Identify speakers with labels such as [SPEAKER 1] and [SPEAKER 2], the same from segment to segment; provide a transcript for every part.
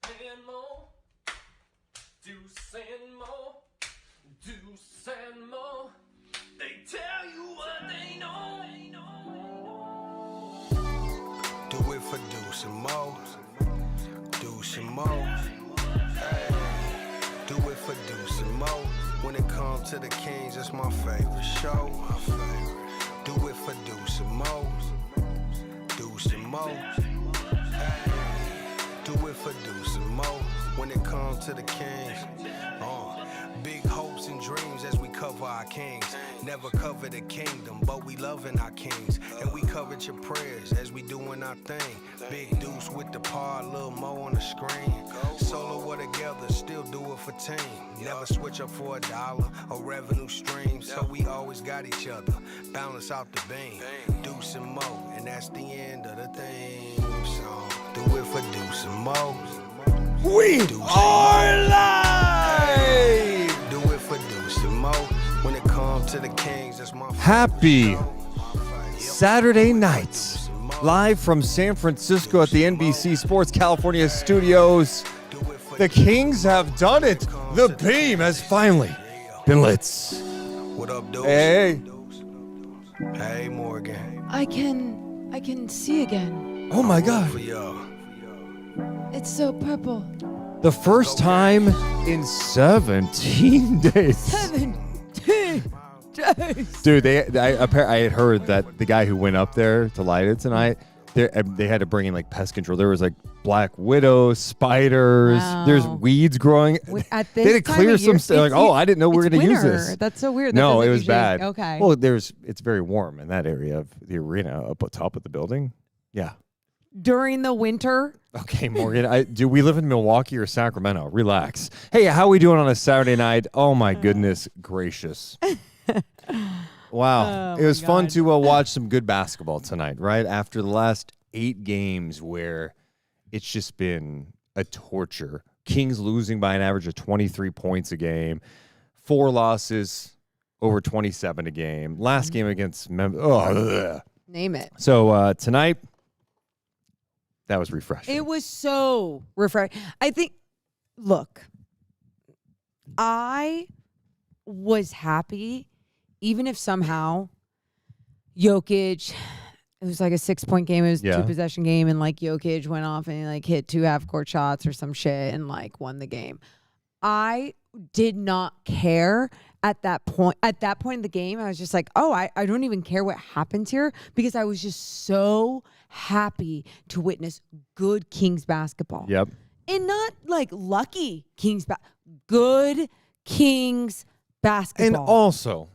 [SPEAKER 1] and Mo, Deuce and Mo, Deuce and Mo. They tell you what they know.
[SPEAKER 2] Do it for Deuce and Mo, Deuce and Mo. Hey. Do it for Deuce and Mo. When it comes to the Kings, it's my favorite show. Do it for Deuce and Mo, Deuce and Mo. Hey. Do it for Deuce and Mo. When it comes to the Kings, big hopes and dreams as we cover our kings. Never cover the kingdom, but we loving our kings. And we covered your prayers as we doing our thing. Big Deuce with the par, Lil Mo on the screen. Solo or together, still do it for team. Never switch up for $1 or revenue stream. So we always got each other, balance out the beam. Deuce and Mo, and that's the end of the theme song. Do it for Deuce and Mo.
[SPEAKER 3] We are live!
[SPEAKER 2] Do it for Deuce and Mo. When it comes to the Kings, that's my
[SPEAKER 3] Happy Saturday night. Live from San Francisco at the NBC Sports California studios. The Kings have done it. The beam has finally been lit.
[SPEAKER 2] What up, Deuce?
[SPEAKER 3] Hey.
[SPEAKER 2] Hey, Morgan.
[SPEAKER 4] I can see again.
[SPEAKER 3] Oh my God.
[SPEAKER 2] For y'all.
[SPEAKER 4] It's so purple.
[SPEAKER 3] The first time in 17 days.
[SPEAKER 4] 17 days.
[SPEAKER 3] Dude, I had heard that the guy who went up there to light it tonight, they had to bring in like pest control. There was like black widows, spiders.
[SPEAKER 4] Wow.
[SPEAKER 3] There's weeds growing.
[SPEAKER 4] At
[SPEAKER 3] They
[SPEAKER 4] this
[SPEAKER 3] had to
[SPEAKER 4] time
[SPEAKER 3] clear
[SPEAKER 4] of
[SPEAKER 3] some
[SPEAKER 4] year,
[SPEAKER 3] stuff. Like, I didn't know we were going to use
[SPEAKER 4] winter.
[SPEAKER 3] this.
[SPEAKER 4] That's so weird. That
[SPEAKER 3] No,
[SPEAKER 4] doesn't
[SPEAKER 3] it was
[SPEAKER 4] usually-
[SPEAKER 3] bad.
[SPEAKER 4] Okay.
[SPEAKER 3] Well, it's very warm in that area of the arena up top of the building. Yeah.
[SPEAKER 4] During the winter.
[SPEAKER 3] Okay, Morgan. Do we live in Milwaukee or Sacramento? Relax. Hey, how we doing on a Saturday night? Oh my goodness gracious! Wow, it was fun to watch some good basketball tonight. Right after the last 8 games, where it's just been a torture. Kings losing by an average of 23 points a game, 4 losses, over 27 a game. Last game against Memphis.
[SPEAKER 4] Name it.
[SPEAKER 3] So tonight. That was refreshing.
[SPEAKER 4] It was so refreshing. I think, look, I was happy, even if somehow Jokic, it was like a 6-point game. It was a 2-possession game, and like Jokic went off and like hit 2 half-court shots or some shit and like won the game. I did not care at that point. At that point in the game, I was just like, I don't even care what happens here, because I was just so happy to witness good Kings basketball.
[SPEAKER 3] Yep.
[SPEAKER 4] And not like lucky Kings good Kings basketball.
[SPEAKER 3] And also,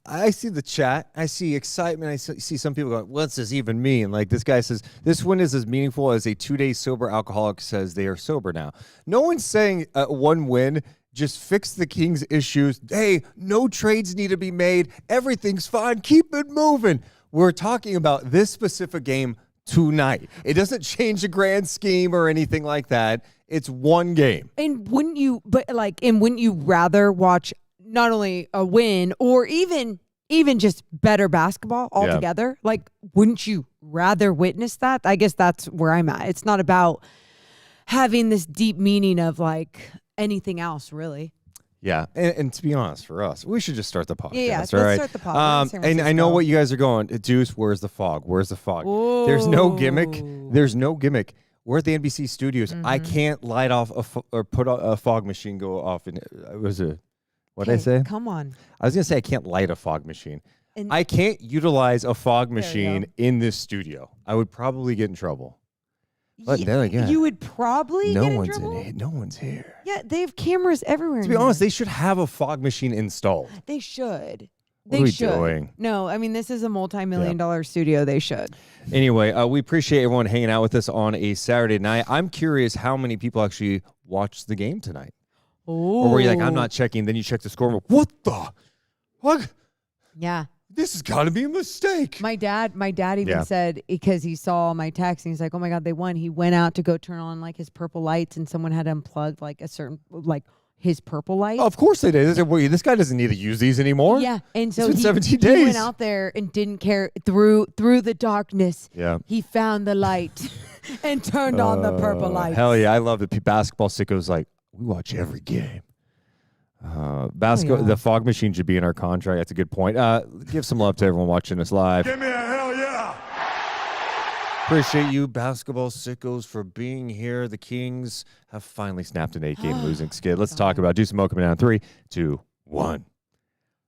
[SPEAKER 3] I see the chat. I see excitement. I see some people going, what's this even mean? Like this guy says, this win is as meaningful as a 2-day sober alcoholic says they are sober now. No one's saying one win just fix the Kings' issues. Hey, no trades need to be made. Everything's fine. Keep it moving. We're talking about this specific game tonight. It doesn't change the grand scheme or anything like that. It's one game.
[SPEAKER 4] And wouldn't you rather watch not only a win or even just better basketball altogether? Yeah. Like, wouldn't you rather witness that? I guess that's where I'm at. It's not about having this deep meaning of like anything else, really.
[SPEAKER 3] Yeah, and to be honest, for us, we should just start the podcast.
[SPEAKER 4] Yeah, let's
[SPEAKER 3] right?
[SPEAKER 4] start the podcast.
[SPEAKER 3] And I know what you guys are going. Deuce, where's the fog? Where's the fog?
[SPEAKER 4] Ooh.
[SPEAKER 3] There's no gimmick. There's no gimmick. We're at the NBC studios. I can't light off or put a fog machine go off. And it was what did I say?
[SPEAKER 4] Come on.
[SPEAKER 3] I was gonna say I can't light a fog machine.
[SPEAKER 4] And
[SPEAKER 3] I can't utilize a fog machine in this studio. I would probably get in trouble. But then again,
[SPEAKER 4] you would probably get in trouble?
[SPEAKER 3] No one's here.
[SPEAKER 4] Yeah, they have cameras everywhere.
[SPEAKER 3] To be honest, they should have a fog machine installed.
[SPEAKER 4] They should.
[SPEAKER 3] What are we doing?
[SPEAKER 4] No, I mean, this is a multi-million-dollar studio. They should.
[SPEAKER 3] Anyway, we appreciate everyone hanging out with us on a Saturday night. I'm curious how many people actually watched the game tonight.
[SPEAKER 4] Ooh.
[SPEAKER 3] Or were you like, I'm not checking, then you check the score and go, what the? What?
[SPEAKER 4] Yeah.
[SPEAKER 3] This has got to be a mistake.
[SPEAKER 4] My dad even said, because he saw my text and he's like, oh my God, they won. He went out to go turn on like his purple lights and someone had unplugged like a certain, like his purple light.
[SPEAKER 3] Oh, of course they did. They said, well, this guy doesn't need to use these anymore.
[SPEAKER 4] Yeah. And so
[SPEAKER 3] it's been 17 days.
[SPEAKER 4] He went out there and didn't care through the darkness.
[SPEAKER 3] Yeah.
[SPEAKER 4] He found the light and turned on the purple lights.
[SPEAKER 3] Hell yeah, I love it. Basketball sickos like, we watch every game. The fog machine should be in our contract. That's a good point. Give some love to everyone watching us live.
[SPEAKER 5] Give me a hell yeah.
[SPEAKER 3] Appreciate you, basketball sickos, for being here. The Kings have finally snapped an 8-game losing skid. Let's talk about Deuce and Mo coming down 3, 2, 1.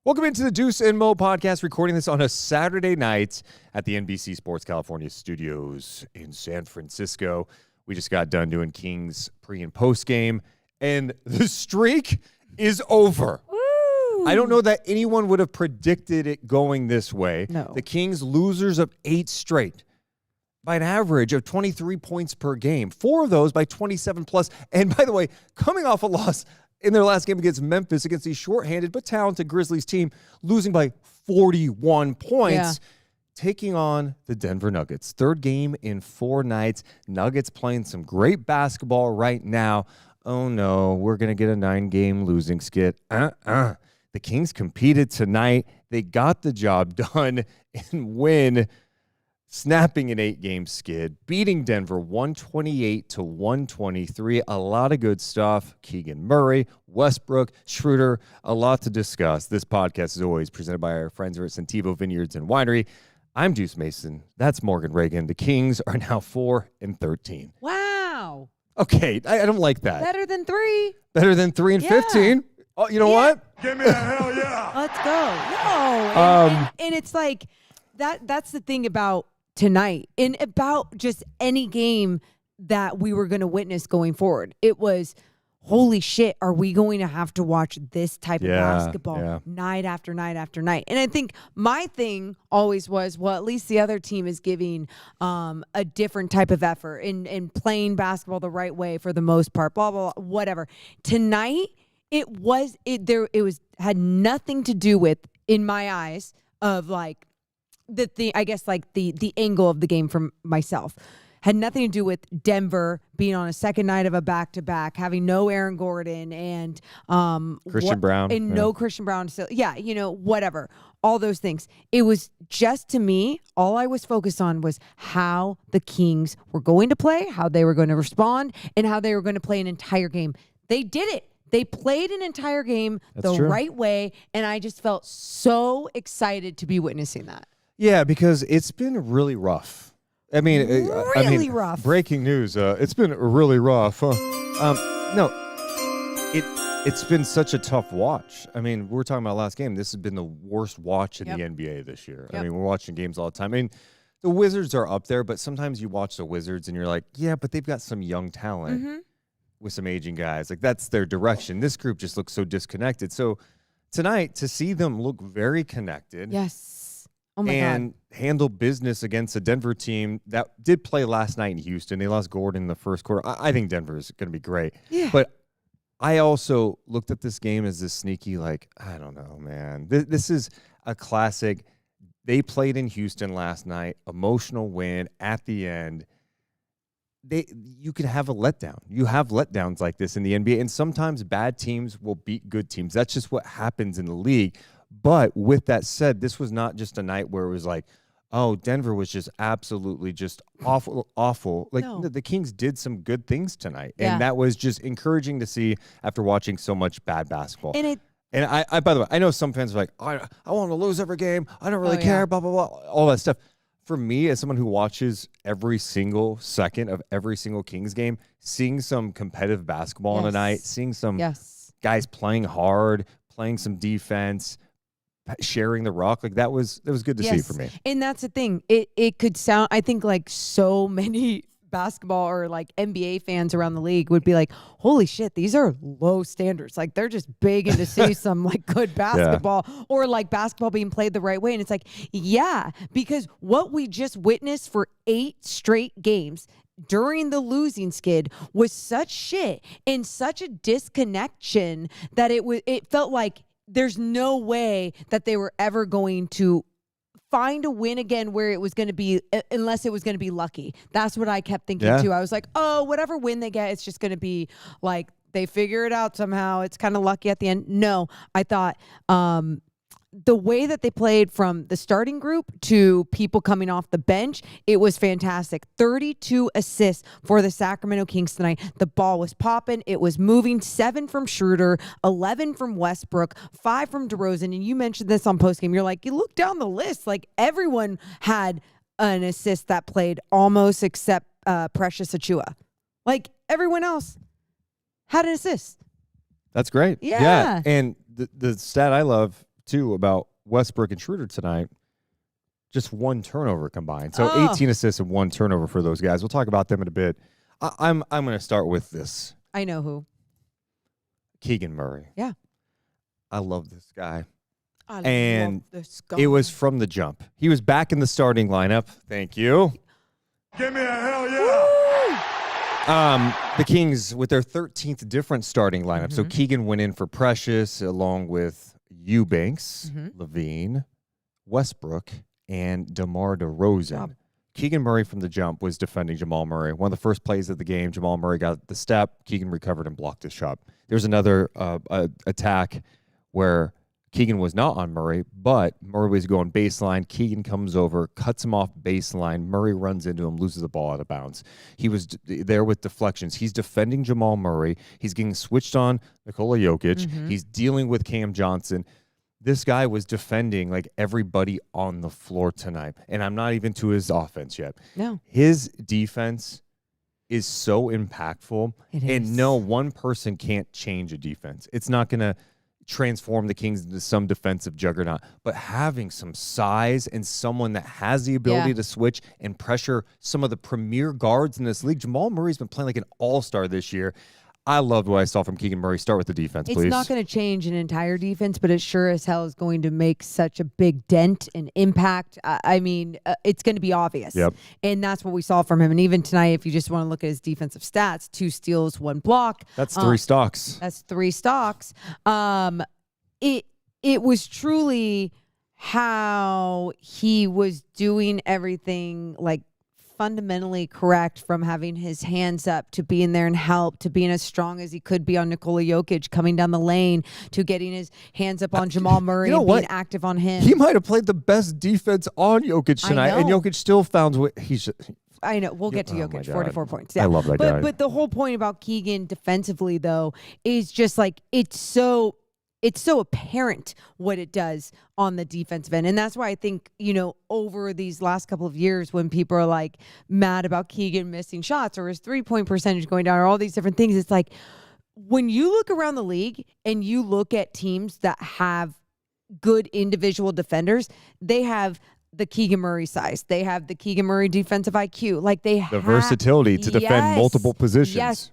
[SPEAKER 3] Welcome into the Deuce and Mo podcast, recording this on a Saturday night at the NBC Sports California studios in San Francisco. We just got done doing Kings pre- and post-game, and the streak is over.
[SPEAKER 4] Woo.
[SPEAKER 3] I don't know that anyone would have predicted it going this way.
[SPEAKER 4] No.
[SPEAKER 3] The Kings losers of 8 straight by an average of 23 points per game. 4 of those by 27 plus. And by the way, coming off a loss in their last game against Memphis, against the shorthanded but talented Grizzlies team, losing by 41 points.
[SPEAKER 4] Yeah.
[SPEAKER 3] Taking on the Denver Nuggets. 3rd game in 4 nights. Nuggets playing some great basketball right now. Oh no, we're going to get a 9-game losing skid. The Kings competed tonight. They got the job done and win, snapping an 8-game skid, beating Denver 128-123. A lot of good stuff. Keegan Murray, Westbrook, Schroeder, a lot to discuss. This podcast is always presented by our friends here at Sentivo Vineyards and Winery. I'm Deuce Mason. That's Morgan Reagan. The Kings are now 4-13.
[SPEAKER 4] Wow.
[SPEAKER 3] Okay, I don't like that.
[SPEAKER 4] Better than 3.
[SPEAKER 3] Better than 3 and
[SPEAKER 4] Yeah.
[SPEAKER 3] 15. Oh, you know what?
[SPEAKER 5] Give me a hell yeah.
[SPEAKER 4] Let's go. No. And it's like that's the thing about tonight and about just any game that we were going to witness going forward. It was, holy shit, are we going to have to watch this type of basketball night after night after night? And I think my thing always was, well, at least the other team is giving a different type of effort in playing basketball the right way for the most part, blah, blah, blah, whatever. Tonight, it had nothing to do with, in my eyes, of like the angle of the game from myself. Had nothing to do with Denver being on a second night of a back-to-back, having no Aaron Gordon and
[SPEAKER 3] Christian Brown.
[SPEAKER 4] And no Christian Brown. So, whatever. All those things. It was just, to me, all I was focused on was how the Kings were going to play, how they were going to respond, and how they were going to play an entire game. They did it. They played an entire game right way, and I just felt so excited to be witnessing that.
[SPEAKER 3] Yeah, because it's been really rough. I mean,
[SPEAKER 4] really rough.
[SPEAKER 3] Breaking news. It's been really rough. It's been such a tough watch. I mean, we were talking about last game. This has been the worst watch in the NBA this year.
[SPEAKER 4] Yep.
[SPEAKER 3] I mean, we're watching games all the time. I mean, the Wizards are up there, but sometimes you watch the Wizards and you're like, yeah, but they've got some young talent with some aging guys. Like, that's their direction. This group just looks so disconnected. So tonight, to see them look very connected.
[SPEAKER 4] Yes. Oh my God.
[SPEAKER 3] Handle business against a Denver team that did play last night in Houston. They lost Gordon in the first quarter. I think Denver is going to be great.
[SPEAKER 4] Yeah.
[SPEAKER 3] But I also looked at this game as this sneaky, like, I don't know, man. This is a classic. They played in Houston last night. Emotional win at the end. You can have a letdown. You have letdowns like this in the NBA, and sometimes bad teams will beat good teams. That's just what happens in the league. But with that said, this was not just a night where it was like, oh, Denver was just absolutely just awful. Like,
[SPEAKER 4] No.
[SPEAKER 3] the Kings did some good things tonight.
[SPEAKER 4] Yeah.
[SPEAKER 3] And that was just encouraging to see after watching so much bad basketball.
[SPEAKER 4] And
[SPEAKER 3] I by the way, I know some fans are like, I want to lose every game. I don't really care, blah, blah, blah, all that stuff. For me, as someone who watches every single second of every single Kings game, seeing some competitive basketball on a night, seeing some guys playing hard, playing some defense, sharing the rock, like that was good to see for me.
[SPEAKER 4] And that's the thing. It could sound, I think, like so many basketball or like NBA fans around the league would be like, holy shit, these are low standards. Like, they're just begging to see some like good basketball or like basketball being played the right way. And it's like, yeah, because what we just witnessed for 8 straight games during the losing skid was such shit and such a disconnection that it felt like there's no way that they were ever going to find a win again where it was going to be, unless it was going to be lucky. That's what I kept thinking too. I was like, oh, whatever win they get, it's just going to be like they figure it out somehow. It's kind of lucky at the end. No, I thought the way that they played from the starting group to people coming off the bench, it was fantastic. 32 assists for the Sacramento Kings tonight. The ball was popping. It was moving. 7 from Schroeder, 11 from Westbrook, 5 from DeRozan. And you mentioned this on postgame. You're like, you look down the list, like everyone had an assist that played almost except Precious Achua. Like everyone else had an assist.
[SPEAKER 3] That's great.
[SPEAKER 4] Yeah.
[SPEAKER 3] And the stat I love, too, about Westbrook and Schroeder tonight, just 1 turnover combined. So 18 assists and 1 turnover for those guys. We'll talk about them in a bit. I'm going to start with this.
[SPEAKER 4] I know who.
[SPEAKER 3] Keegan Murray.
[SPEAKER 4] Yeah.
[SPEAKER 3] I love this guy.
[SPEAKER 4] Love this guy.
[SPEAKER 3] It was from the jump. He was back in the starting lineup. Thank you.
[SPEAKER 5] Give me a hell yeah.
[SPEAKER 3] The Kings with their 13th different starting lineup. So Keegan went in for Precious along with Eubanks, Levine, Westbrook, and DeMar DeRozan. Keegan Murray from the jump was defending Jamal Murray. One of the first plays of the game, Jamal Murray got the step. Keegan recovered and blocked his shot. There's another attack where Keegan was not on Murray, but Murray was going baseline. Keegan comes over, cuts him off baseline. Murray runs into him, loses the ball out of bounds. He was there with deflections. He's defending Jamal Murray. He's getting switched on Nikola Jokic. He's dealing with Cam Johnson. This guy was defending like everybody on the floor tonight. And I'm not even to his offense yet.
[SPEAKER 4] No.
[SPEAKER 3] His defense is so impactful. And no, one person can't change a defense. It's not going to transform the Kings into some defensive juggernaut, but having some size and someone that has the ability to switch and pressure some of the premier guards in this league. Jamal Murray's been playing like an all-star this year. I loved what I saw from Keegan Murray. Start with the defense, please.
[SPEAKER 4] It's not going to change an entire defense, but it sure as hell is going to make such a big dent and impact. I mean, it's going to be obvious. Yep. And that's what we saw from him. And even tonight, if you just want to look at his defensive stats, 2 steals, 1 block.
[SPEAKER 3] That's 3 stocks.
[SPEAKER 4] That's 3 stocks. It was truly how he was doing everything like fundamentally correct, from having his hands up to being there and help to being as strong as he could be on Nikola Jokic coming down the lane to getting his hands up on Jamal Murray and being active on him.
[SPEAKER 3] He might have played the best defense on Jokic tonight, and Jokic still found what he's.
[SPEAKER 4] I know. We'll get to Jokic. 44 points. Yeah.
[SPEAKER 3] I love that guy.
[SPEAKER 4] But the whole point about Keegan defensively, though, is just like it's so apparent what it does on the defensive end. And that's why I think, over these last couple of years when people are like mad about Keegan missing shots or his 3-point percentage going down or all these different things, it's like when you look around the league and you look at teams that have good individual defenders, they have the Keegan Murray size. They have the Keegan Murray defensive IQ. Like the
[SPEAKER 3] versatility to defend multiple positions.
[SPEAKER 4] Yes,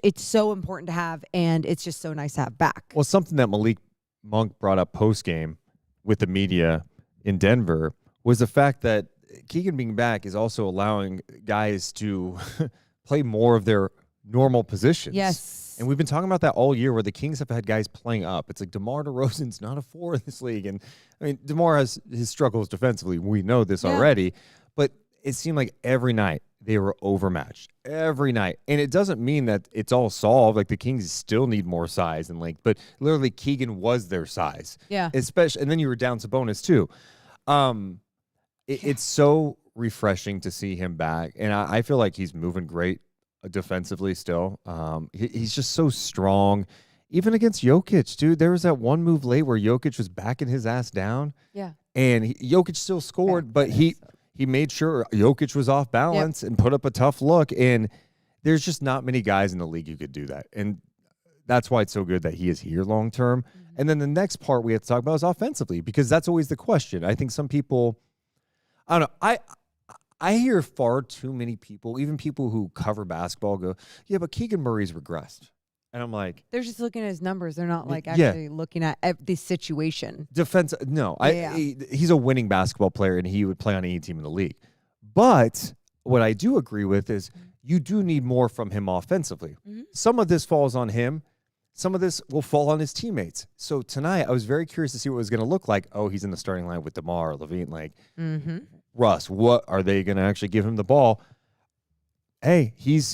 [SPEAKER 4] it's so important to have, and it's just so nice to have back.
[SPEAKER 3] Well, something that Malik Monk brought up post-game with the media in Denver was the fact that Keegan being back is also allowing guys to play more of their normal positions.
[SPEAKER 4] Yes.
[SPEAKER 3] And we've been talking about that all year where the Kings have had guys playing up. It's like DeMar DeRozan's not a 4 in this league. And I mean, DeMar has his struggles defensively. We know this already. But it seemed like every night they were overmatched. Every night. And it doesn't mean that it's all solved. Like the Kings still need more size and length. But literally Keegan was their size.
[SPEAKER 4] Yeah.
[SPEAKER 3] And then you were down Sabonis too. It's so refreshing to see him back. And I feel like he's moving great defensively still. He's just so strong. Even against Jokic, dude, there was that one move late where Jokic was backing his ass down.
[SPEAKER 4] Yeah.
[SPEAKER 3] And Jokic still scored, but he made sure Jokic was off balance and put up a tough look. And there's just not many guys in the league who could do that. And that's why it's so good that he is here long term. And then the next part we have to talk about is offensively, because that's always the question. I think some people, I don't know, I hear far too many people, even people who cover basketball, go, yeah, but Keegan Murray's regressed. And I'm like,
[SPEAKER 4] they're just looking at his numbers. They're not like actually looking at the situation.
[SPEAKER 3] Defense, no. He's a winning basketball player, and he would play on any team in the league. But what I do agree with is you do need more from him offensively. Some of this falls on him. Some of this will fall on his teammates. So tonight, I was very curious to see what it was going to look like. Oh, he's in the starting line with DeMar, Levine, like Russ. What are they going to actually give him the ball? hey,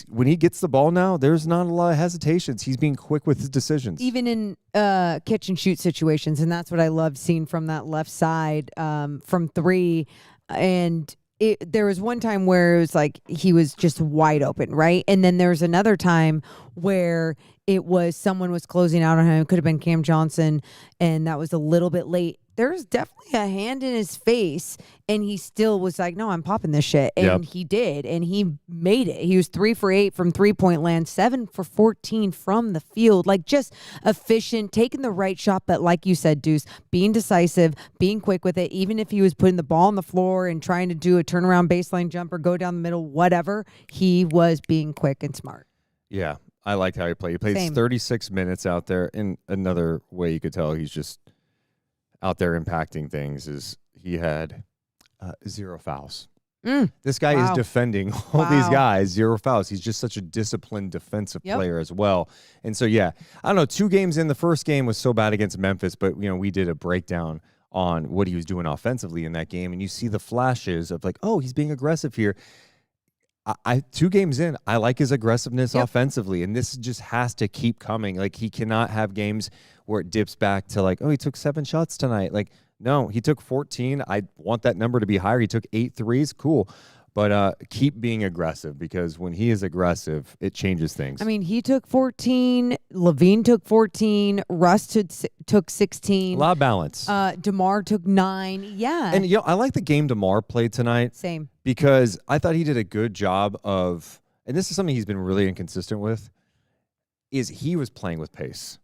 [SPEAKER 3] when he gets the ball now, there's not a lot of hesitations. He's being quick with his decisions.
[SPEAKER 4] Even in catch and shoot situations, and that's what I loved seeing from that left side from 3. And there was one time where it was like he was just wide open, right? And then there was another time where it was someone was closing out on him. It could have been Cam Johnson, and that was a little bit late. There's definitely a hand in his face, and he still was like, no, I'm popping this shit. And he did, and he made it. He was 3 for 8 from 3-point land, 7 for 14 from the field. Like, just efficient, taking the right shot, but like you said, Deuce, being decisive, being quick with it. Even if he was putting the ball on the floor and trying to do a turnaround baseline jumper, go down the middle, whatever, he was being quick and smart.
[SPEAKER 3] Yeah, I liked how he played. He played 36 minutes out there. And another way you could tell he's just out there impacting things is he had 0 fouls. This guy is defending all these guys, 0 fouls. He's just such a disciplined defensive player as well. And so, I don't know, 2 games in. The first game was so bad against Memphis, but, we did a breakdown on what he was doing offensively in that game. And you see the flashes of like, oh, he's being aggressive here. 2 games in, I like his aggressiveness offensively, and this just has to keep coming. Like, he cannot have games where it dips back to like, oh, he took 7 shots tonight. Like, no, he took 14. I want that number to be higher. He took 8 threes. Cool. But keep being aggressive, because when he is aggressive, it changes things.
[SPEAKER 4] I mean, he took 14. Levine took 14. Russ took 16.
[SPEAKER 3] A lot of balance.
[SPEAKER 4] DeMar took 9. Yeah.
[SPEAKER 3] And, I like the game DeMar played tonight.
[SPEAKER 4] Same.
[SPEAKER 3] Because I thought he did a good job of, and this is something he's been really inconsistent with, is he was playing with pace.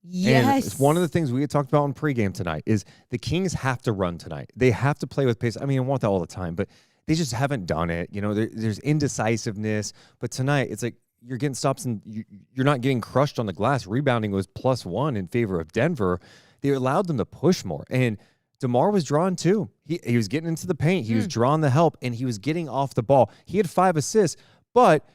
[SPEAKER 4] Yes.
[SPEAKER 3] And it's one of the things we had talked about in pregame tonight is the Kings have to run tonight. They have to play with pace. I mean, I want that all the time, but they just haven't done it. There's indecisiveness. But tonight, it's like you're getting stops and you're not getting crushed on the glass. Rebounding was +1 in favor of Denver. They allowed them to push more. And DeMar was drawn too. He was getting into the paint. He was drawing the help, and he was getting off the ball. He had 5 assists, but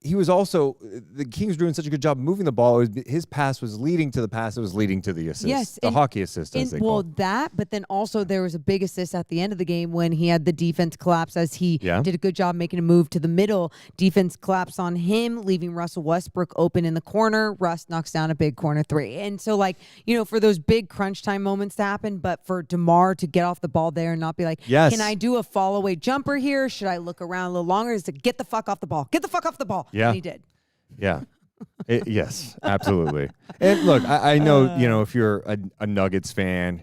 [SPEAKER 3] he was also, the Kings were doing such a good job moving the ball. His pass was leading to the pass. It was leading to the assist.
[SPEAKER 4] Yes.
[SPEAKER 3] The hockey assist, as they call it.
[SPEAKER 4] That, but then also there was a big assist at the end of the game when he had the defense collapse as he did a good job making a move to the middle. Defense collapse on him, leaving Russell Westbrook open in the corner. Russ knocks down a big corner 3. And so, for those big crunch time moments to happen, but for DeMar to get off the ball there and not be like, can I do a fall away jumper here? Should I look around a little longer? Is to get the fuck off the ball. Get the fuck off the ball.
[SPEAKER 3] Yeah.
[SPEAKER 4] And he did.
[SPEAKER 3] Yeah. Yes, absolutely. And look, I know, if you're a Nuggets fan,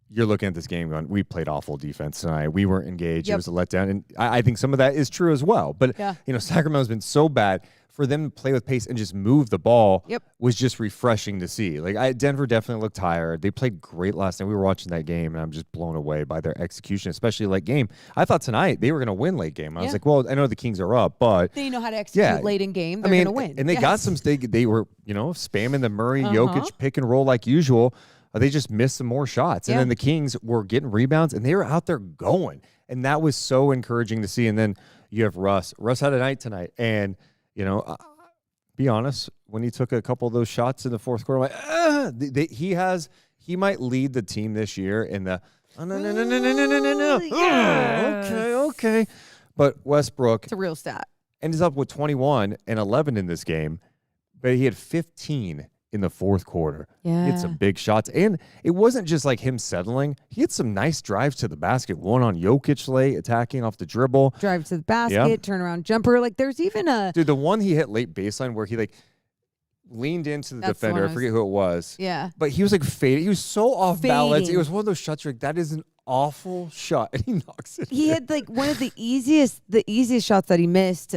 [SPEAKER 3] you're looking at this game going, we played awful defense tonight. We weren't engaged. It was a letdown. And I think some of that is true as well. But, Sacramento's been so bad. For them to play with pace and just move the ball was just refreshing to see. Denver definitely looked tired. They played great last night. We were watching that game, and I'm just blown away by their execution, especially late game. I thought tonight they were going to win late game. I was like, well, I know the Kings are up, but
[SPEAKER 4] they know how to execute late in game. They're going to win.
[SPEAKER 3] And they got some. They were, spamming the Murray Jokic pick and roll like usual. They just missed some more shots, and then the Kings were getting rebounds, and they were out there going, and that was so encouraging to see. And then you have Russ. Russ had a night tonight, and be honest, when he took a couple of those shots in the fourth quarter, I'm like, he might lead the team this year in the, okay. But Westbrook,
[SPEAKER 4] it's a real stat,
[SPEAKER 3] ends up with 21 and 11 in this game, but he had 15 in the fourth quarter.
[SPEAKER 4] Yeah.
[SPEAKER 3] He had some big shots. And it wasn't just like him settling. He had some nice drives to the basket. One on Jokic late, attacking off the dribble.
[SPEAKER 4] Drive to the basket, turnaround jumper. There's even a...
[SPEAKER 3] Dude, the one he hit late baseline where he leaned into the defender. I forget who it was.
[SPEAKER 4] Yeah.
[SPEAKER 3] But he was fading. He was so off balance. It was one of those shots where that is an awful shot, and he knocks it.
[SPEAKER 4] He had one of the easiest shots that he missed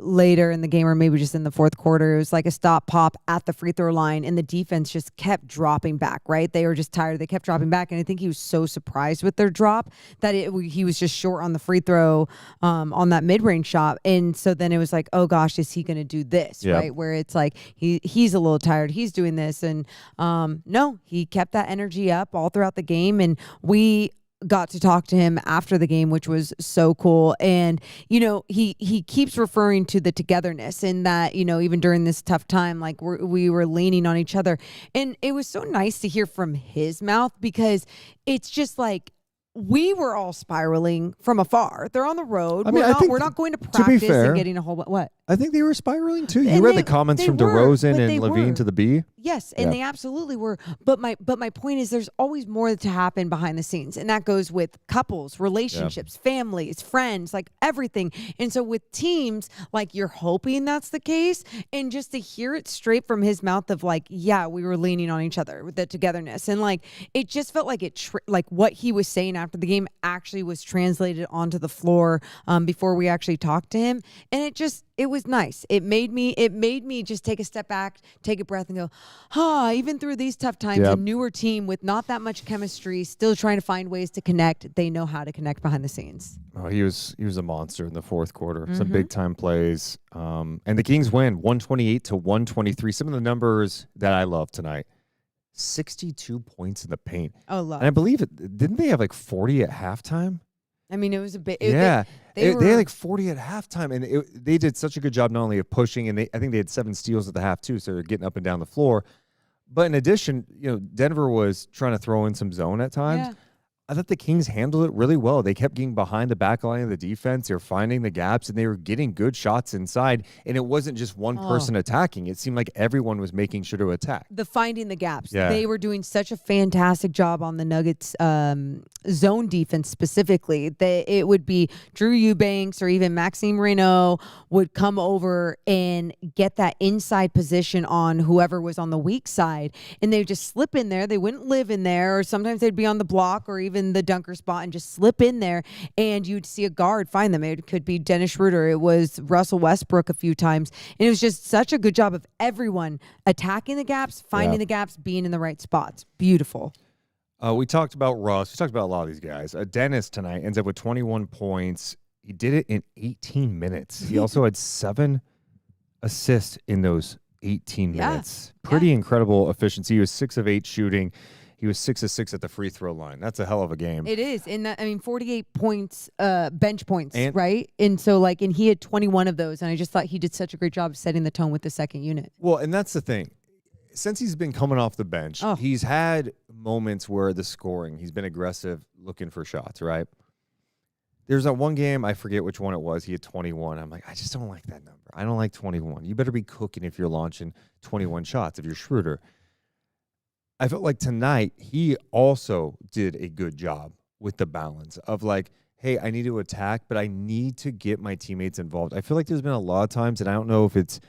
[SPEAKER 4] later in the game, or maybe just in the fourth quarter. It was like a stop pop at the free throw line, and the defense just kept dropping back. Right, they were just tired. They kept dropping back, and I think he was so surprised with their drop that he was just short on the free throw on that mid range shot, and so then it was like, oh gosh, is he going to do this? Yep. Right, where it's like he's a little tired. He's doing this, and no, he kept that energy up all throughout the game, and we got to talk to him after the game, which was so cool. And, he keeps referring to the togetherness and that, even during this tough time, we were leaning on each other. And it was so nice to hear from his mouth, because it's just we were all spiraling from afar. They're on the road.
[SPEAKER 3] I mean, I think
[SPEAKER 4] we're not going to
[SPEAKER 3] to be
[SPEAKER 4] practice
[SPEAKER 3] fair,
[SPEAKER 4] and getting a whole what?
[SPEAKER 3] I think they were spiraling too. You
[SPEAKER 4] And
[SPEAKER 3] read the comments
[SPEAKER 4] they
[SPEAKER 3] from
[SPEAKER 4] were,
[SPEAKER 3] DeRozan
[SPEAKER 4] but
[SPEAKER 3] and
[SPEAKER 4] they
[SPEAKER 3] Levine
[SPEAKER 4] were.
[SPEAKER 3] to the B.
[SPEAKER 4] Yes, and they absolutely were. But my point is there's always more to happen behind the scenes. And that goes with couples, relationships, families, friends, like everything. And so with teams, like you're hoping that's the case. And just to hear it straight from his mouth of like, yeah, we were leaning on each other with the togetherness. And like it just felt like like what he was saying after the game actually was translated onto the floor before we actually talked to him. And it was nice. It made me just take a step back, take a breath and go, even through these tough times, a newer team with not that much chemistry, still trying to find ways to connect. They know how to connect behind the scenes.
[SPEAKER 3] Oh, he was a monster in the fourth quarter. Some big time plays. And the Kings win 128-123. Some of the numbers that I love tonight. 62 points in the paint.
[SPEAKER 4] Oh, love.
[SPEAKER 3] And I believe didn't they have like 40 at halftime?
[SPEAKER 4] I mean, it was a bit.
[SPEAKER 3] They
[SPEAKER 4] were,
[SPEAKER 3] had like 40 at halftime, and they did such a good job not only of pushing, and I think they had 7 steals at the half too, so they're getting up and down the floor. But in addition, Denver was trying to throw in some zone at times.
[SPEAKER 4] Yeah.
[SPEAKER 3] I thought the Kings handled it really well. They kept getting behind the back line of the defense. They were finding the gaps, and they were getting good shots inside. And it wasn't just one person attacking. It seemed like everyone was making sure to attack.
[SPEAKER 4] The finding the gaps.
[SPEAKER 3] Yeah.
[SPEAKER 4] They were doing such a fantastic job on the Nuggets zone defense specifically. It would be Drew Eubanks or even Maxime Reynaud would come over and get that inside position on whoever was on the weak side. And they would just slip in there. They wouldn't live in there. Or sometimes they'd be on the block or even the dunker spot and just slip in there, and you'd see a guard find them. It could be Dennis Schroeder. It was Russell Westbrook a few times. And it was just such a good job of everyone attacking the gaps, finding the gaps, being in the right spots. Beautiful.
[SPEAKER 3] We talked about Russ. We talked about a lot of these guys. Dennis tonight ends up with 21 points. He did it in 18 minutes. He also had 7 assists in those 18 minutes. Pretty incredible efficiency. He was 6 of 8 shooting. He was 6 of 6 at the free throw line. That's a hell of a game.
[SPEAKER 4] It is. And that, 48 points, bench points, right? And so and he had 21 of those. And I just thought he did such a great job setting the tone with the second unit.
[SPEAKER 3] Well, and that's the thing. Since he's been coming off the bench, he's had moments where he's been aggressive looking for shots, right? There's that one game, I forget which one it was, he had 21. I'm like, I just don't like that number. I don't like 21. You better be cooking if you're launching 21 shots, if you're Schroeder. I felt like tonight he also did a good job with the balance of like, hey, I need to attack, but I need to get my teammates involved. I feel like there's been a lot of times, and I don't know if it's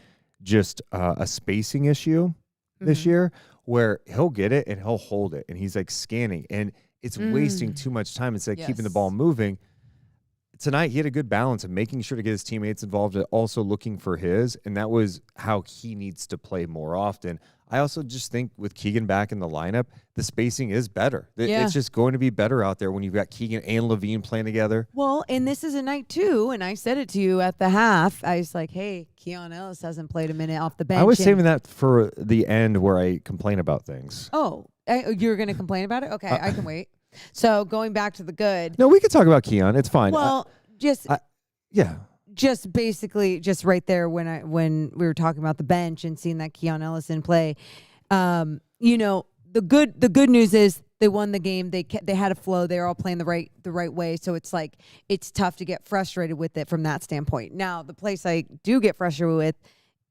[SPEAKER 3] just a spacing issue this year, where he'll get it and he'll hold it, and he's like scanning, and it's wasting too much time instead of keeping the ball moving. Tonight, he had a good balance of making sure to get his teammates involved and also looking for his, and that was how he needs to play more often. I also just think with Keegan back in the lineup, the spacing is better. It's just going to be better out there when you've got Keegan and Levine playing together.
[SPEAKER 4] Well, and this is a night, too, and I said it to you at the half. I was like, hey, Keon Ellis hasn't played a minute off the bench.
[SPEAKER 3] I was saving that for the end where I complain about things.
[SPEAKER 4] Oh, you're going to complain about it? Okay, I can wait. So going back to the good.
[SPEAKER 3] No, we could talk about Keon. It's fine.
[SPEAKER 4] Well,
[SPEAKER 3] yeah.
[SPEAKER 4] Just basically, just right there when we were talking about the bench and seeing that Keon Ellis in play, the good news is they won the game. They had a flow. They were all playing the right way. So it's like it's tough to get frustrated with it from that standpoint. Now the place I do get frustrated with,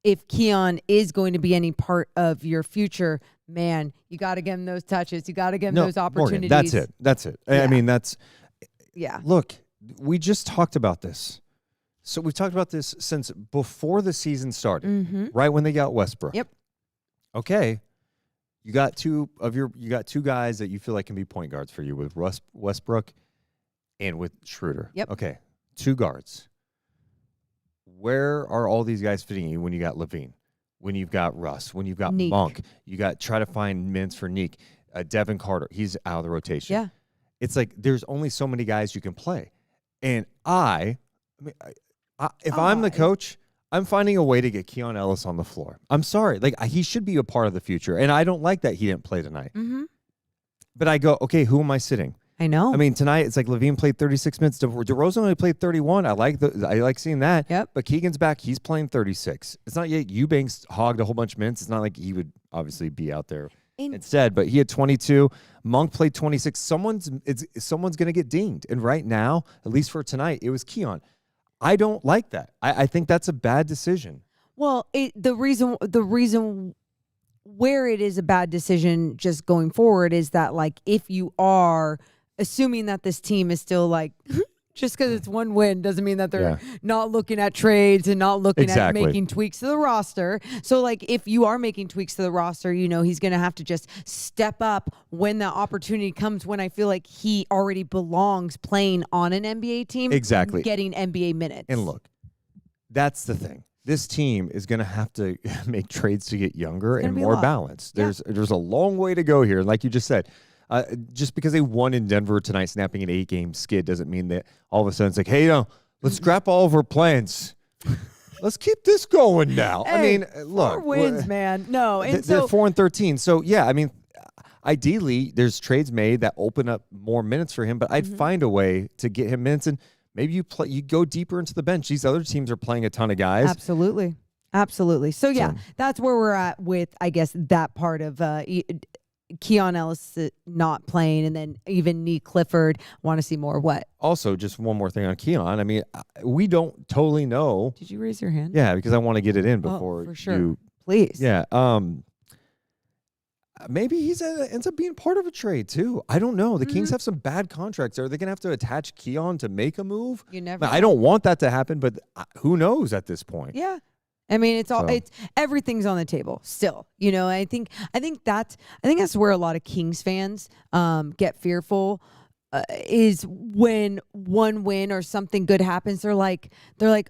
[SPEAKER 4] if Keon is going to be any part of your future, man, you got to give him those touches. You got to give him those opportunities.
[SPEAKER 3] Morgan, that's it. Yeah. I mean, look, we just talked about this. So we've talked about this since before the season started, right when they got Westbrook.
[SPEAKER 4] Yep.
[SPEAKER 3] Okay. You got two guys that you feel like can be point guards for you with Westbrook and with Schroeder.
[SPEAKER 4] Yep.
[SPEAKER 3] Okay. 2 guards. Where are all these guys fitting you when you got Levine? When you've got Russ? When you've got
[SPEAKER 4] Neek.
[SPEAKER 3] Monk? You got try to find minutes for Neek. Devin Carter. He's out of the rotation.
[SPEAKER 4] Yeah.
[SPEAKER 3] It's like there's only so many guys you can play. And if I'm the coach, I'm finding a way to get Keon Ellis on the floor. I'm sorry. Like, he should be a part of the future. And I don't like that he didn't play tonight. But I go, okay, who am I sitting?
[SPEAKER 4] I know.
[SPEAKER 3] I mean, tonight it's like Levine played 36 minutes. DeRozan only played 31. I like seeing that.
[SPEAKER 4] Yep.
[SPEAKER 3] But Keegan's back. He's playing 36. It's not yet Eubanks hogged a whole bunch of minutes. It's not like he would obviously be out there. instead. But he had 22. Monk played 26. Someone's going to get dinged. And right now, at least for tonight, it was Keon. I don't like that. I think that's a bad decision.
[SPEAKER 4] Well, the reason where it is a bad decision just going forward is that, like, if you are assuming that this team is still like, just because it's one win doesn't mean that they're not looking at trades and not looking at making tweaks to the roster. So, like, if you are making tweaks to the roster, you know, he's going to have to just step up when the opportunity comes, when I feel like he already belongs playing on an NBA team.
[SPEAKER 3] Exactly.
[SPEAKER 4] Getting NBA minutes.
[SPEAKER 3] And look, that's the thing. This team is going to have to make trades to get younger and more balanced. There's a long way to go here. Like you just said, just because they won in Denver tonight, snapping an 8-game skid doesn't mean that all of a sudden it's like, hey, let's scrap all of our plans. Let's keep this going now.
[SPEAKER 4] Hey,
[SPEAKER 3] I mean, look.
[SPEAKER 4] 4 wins, man. No. And
[SPEAKER 3] they're 4-13. So, yeah, I mean, ideally, there's trades made that open up more minutes for him, but I'd find a way to get him minutes, and maybe you go deeper into the bench. These other teams are playing a ton of guys.
[SPEAKER 4] Absolutely. So, yeah, that's where we're at with, I guess, that part of Keon Ellis not playing, and then even Nee Clifford. Want to see more what?
[SPEAKER 3] Also, just one more thing on Keon. I mean, we don't totally know.
[SPEAKER 4] Did you raise your hand?
[SPEAKER 3] Yeah, because I want to get it in before
[SPEAKER 4] for sure. Please.
[SPEAKER 3] Yeah. Maybe ends up being part of a trade too. I don't know. The Kings have some bad contracts. Are they going to have to attach Keon to make a move?
[SPEAKER 4] You never.
[SPEAKER 3] I don't want that to happen, but who knows at this point?
[SPEAKER 4] Yeah. I mean, it's everything's on the table still. You know, I think that's where a lot of Kings fans get fearful. Is when one win or something good happens, they're like,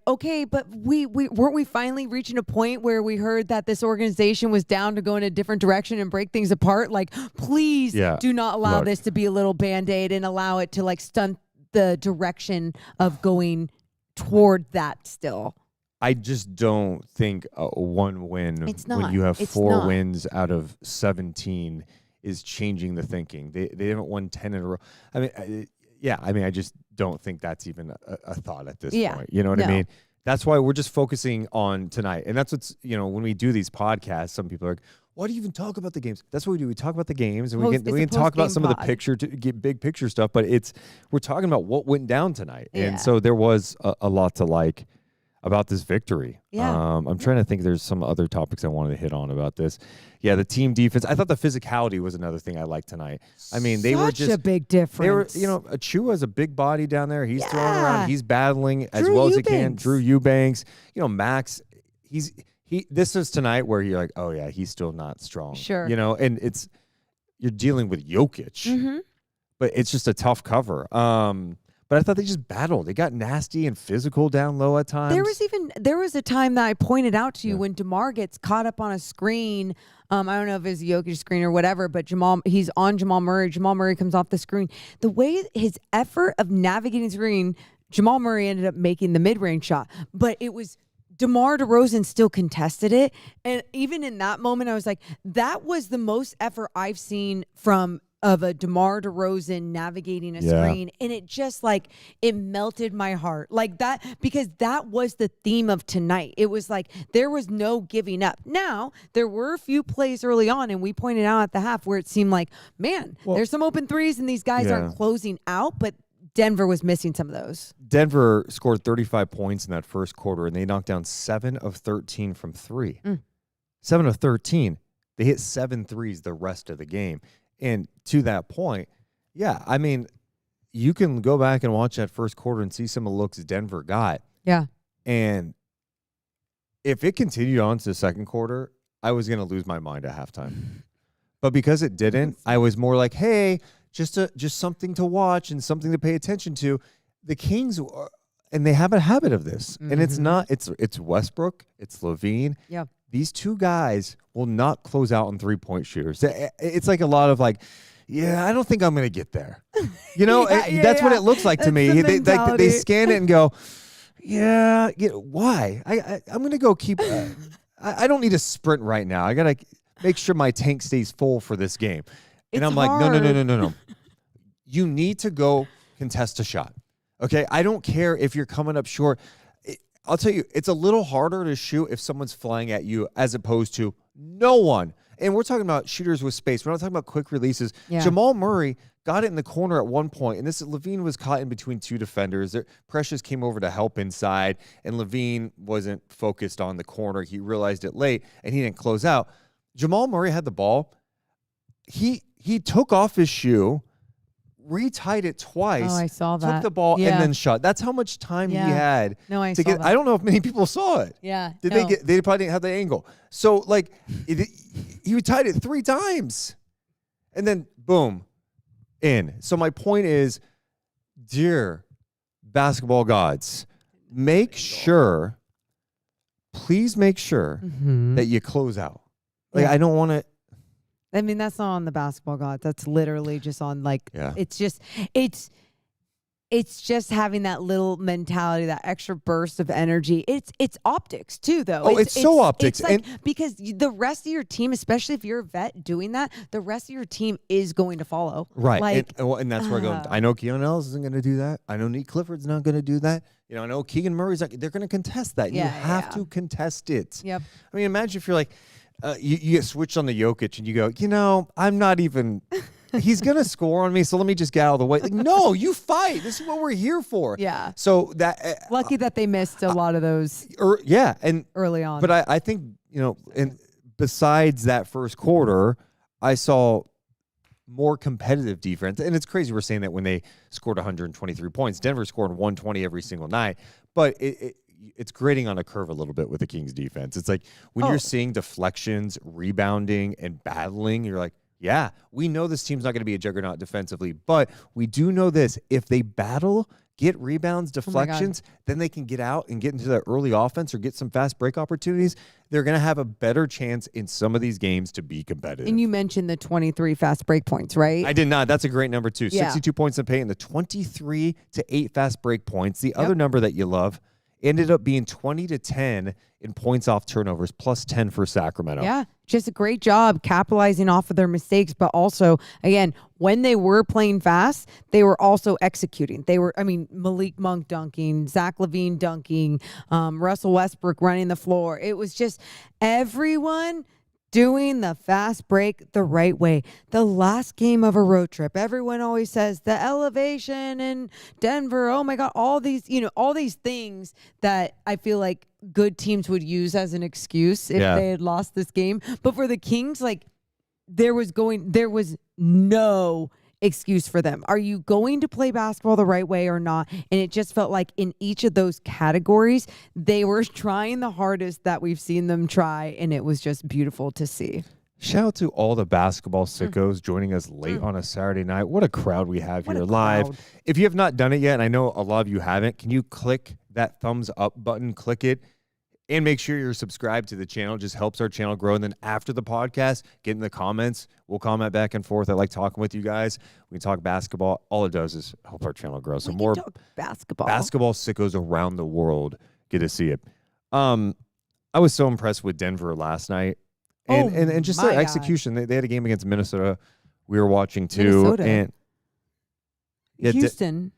[SPEAKER 4] okay, but we weren't we finally reaching a point where we heard that this organization was down to go in a different direction and break things apart? Like, please do not allow this to be a little Band-Aid and allow it to like stunt the direction of going toward that still.
[SPEAKER 3] I just don't think one win when you have 4 wins out of 17 is changing the thinking. They haven't won 10 in a row. I mean, I just don't think that's even a thought at this point. You know what I mean? That's why we're just focusing on tonight. And that's what's, when we do these podcasts, some people are like, why do you even talk about the games? That's what we do. We talk about the games, and we can talk about some of the picture, to get big picture stuff, but we're talking about what went down tonight. And so there was a lot to like about this victory. I'm trying to think there's some other topics I wanted to hit on about this. Yeah, the team defense. I thought the physicality was another thing I liked tonight. I mean, they were just
[SPEAKER 4] a big difference.
[SPEAKER 3] They were, Achua has a big body down there. He's throwing around. He's battling as well as he can. Drew Eubanks. Max, this is tonight where you're like, oh yeah, he's still not strong.
[SPEAKER 4] Sure.
[SPEAKER 3] And you're dealing with Jokic. But it's just a tough cover. But I thought they just battled. They got nasty and physical down low at times.
[SPEAKER 4] There was a time that I pointed out to you when DeMar gets caught up on a screen. I don't know if it's a Jokic screen or whatever, but he's on Jamal Murray. Jamal Murray comes off the screen. The way his effort of navigating the screen, Jamal Murray ended up making the mid-range shot, but it was DeMar DeRozan still contested it. And even in that moment, I was like, that was the most effort I've seen of a DeMar DeRozan navigating a screen. And it just it melted my heart like that, because that was the theme of tonight. It was like, there was no giving up. Now, there were a few plays early on, and we pointed out at the half where it seemed like, man, there's some open threes and these guys aren't closing out, but Denver was missing some of those. Denver
[SPEAKER 3] scored 35 points in that first quarter, and they knocked down 7 of 13 from 3. 7 of 13. They hit 7 threes the rest of the game. And to that point, I mean, you can go back and watch that first quarter and see some of the looks Denver got.
[SPEAKER 4] Yeah.
[SPEAKER 3] And if it continued on to the second quarter, I was going to lose my mind at halftime. But because it didn't, I was more like, hey, just something to watch and something to pay attention to. The Kings, and they have a habit of this. And it's Westbrook, it's Levine.
[SPEAKER 4] Yeah.
[SPEAKER 3] These two guys will not close out on three-point shooters. It's like a lot of I don't think I'm going to get there. That's what it looks like to me. They scan it and go, why? I'm going to go keep I don't need to sprint right now. I got to make sure my tank stays full for this game. And I'm like, no. You need to go contest a shot. Okay? I don't care if you're coming up short. I'll tell you, it's a little harder to shoot if someone's flying at you as opposed to no one. and we're talking about shooters with space. We're not talking about quick releases.
[SPEAKER 4] Yeah.
[SPEAKER 3] Jamal Murray got it in the corner at one point, and Levine was caught in between two defenders. Precious came over to help inside, and Levine wasn't focused on the corner. He realized it late, and he didn't close out. Jamal Murray had the ball. He took off his shoe, retied it twice.
[SPEAKER 4] Oh, I saw that.
[SPEAKER 3] Took the ball
[SPEAKER 4] Yeah.
[SPEAKER 3] and then shot. That's how much time he had.
[SPEAKER 4] No, I
[SPEAKER 3] to
[SPEAKER 4] saw
[SPEAKER 3] get.
[SPEAKER 4] that.
[SPEAKER 3] I don't know if many people saw it.
[SPEAKER 4] Yeah.
[SPEAKER 3] Did
[SPEAKER 4] no.
[SPEAKER 3] they probably didn't have the angle. So like he retied it 3 times. And then boom, in. So my point is, dear basketball gods, please make sure that you close out. Like I don't want to.
[SPEAKER 4] I mean, that's not on the basketball gods. That's literally just on
[SPEAKER 3] Yeah.
[SPEAKER 4] it's just having that little mentality, that extra burst of energy. It's optics too, though.
[SPEAKER 3] Oh, it's so optics.
[SPEAKER 4] It's like, because the rest of your team, especially if you're a vet doing that, the rest of your team is going to follow.
[SPEAKER 3] Right.
[SPEAKER 4] Like,
[SPEAKER 3] and that's where I go. I know Keon Ellis isn't going to do that. I know Nick Clifford's not going to do that. You know, I know Keegan Murray's not. They're going to contest that. You have to contest it.
[SPEAKER 4] Yep.
[SPEAKER 3] I mean, imagine if you're like, you get switched on the Jokic and you go, I'm not even. He's going to score on me, so let me just get out of the way. Like, no, you fight. This is what we're here for.
[SPEAKER 4] Yeah.
[SPEAKER 3] So that.
[SPEAKER 4] Lucky that they missed a lot of those
[SPEAKER 3] and
[SPEAKER 4] early on.
[SPEAKER 3] But I think, and besides that first quarter, I saw more competitive defense. And it's crazy we're saying that when they scored 123 points. Denver scored 120 every single night. But it's grading on a curve a little bit with the Kings defense. It's like when you're seeing deflections, rebounding, and battling, you're like, yeah, we know this team's not going to be a juggernaut defensively, but we do know this. If they battle, get rebounds, deflections, then they can get out and get into that early offense or get some fast break opportunities. They're going to have a better chance in some of these games to be competitive.
[SPEAKER 4] And you mentioned the 23 fast break points, right?
[SPEAKER 3] I did not. That's a great number, too.
[SPEAKER 4] Yeah.
[SPEAKER 3] 62 points in paint and the 23 to 8 fast break points. The other number that you love ended up being 20 to 10 in points off turnovers, plus 10 for Sacramento.
[SPEAKER 4] Yeah, just a great job capitalizing off of their mistakes, but also, again, when they were playing fast, they were also executing. Malik Monk dunking, Zach LaVine dunking, Russell Westbrook running the floor. It was just everyone doing the fast break the right way. The last game of a road trip, everyone always says the elevation in Denver. Oh my God, all these things that I feel like good teams would use as an excuse if they had lost this game. But for the Kings, like there was no excuse for them. Are you going to play basketball the right way or not? And it just felt like in each of those categories, they were trying the hardest that we've seen them try, and it was just beautiful to see.
[SPEAKER 3] Shout out to all the basketball sickos joining us late on a Saturday night. What a crowd we have here live. If you have not done it yet, and I know a lot of you haven't, can you click that thumbs up button, click it, and make sure you're subscribed to the channel. It just helps our channel grow. And then after the podcast, get in the comments. We'll comment back and forth. I like talking with you guys. We can talk basketball. All it does is help our channel grow. So more basketball sickos around the world get to see it. I was so impressed with Denver last night. And just their execution. They had a game against Minnesota we were watching too.
[SPEAKER 4] Minnesota.
[SPEAKER 3] And
[SPEAKER 4] Houston.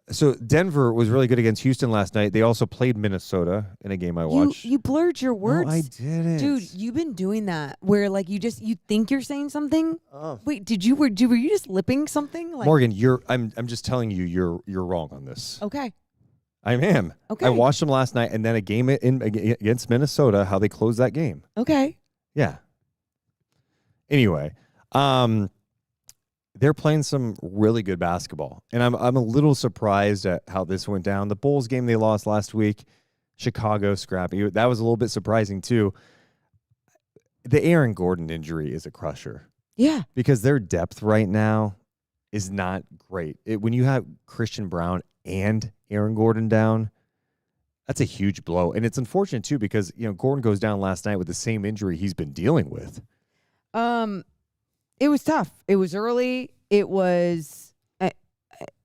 [SPEAKER 3] So Denver was really good against Houston last night. They also played Minnesota in a game I watched.
[SPEAKER 4] You blurred your words.
[SPEAKER 3] No, I didn't.
[SPEAKER 4] Dude, you've been doing that where like you think you're saying something. Oh. Wait, were you just lipping something? Like,
[SPEAKER 3] Morgan, I'm just telling you you're wrong on this.
[SPEAKER 4] Okay.
[SPEAKER 3] I am.
[SPEAKER 4] Okay.
[SPEAKER 3] I watched them last night and then a game against Minnesota, how they closed that game.
[SPEAKER 4] Okay.
[SPEAKER 3] Yeah. Anyway, they're playing some really good basketball, and I'm a little surprised at how this went down. The Bulls game they lost last week, Chicago scrappy. That was a little bit surprising too. The Aaron Gordon injury is a crusher.
[SPEAKER 4] Yeah,
[SPEAKER 3] because their depth right now is not great. When you have Christian Brown and Aaron Gordon down, that's a huge blow, and it's unfortunate too because Gordon goes down last night with the same injury he's been dealing with.
[SPEAKER 4] It was tough. It was early. It was, I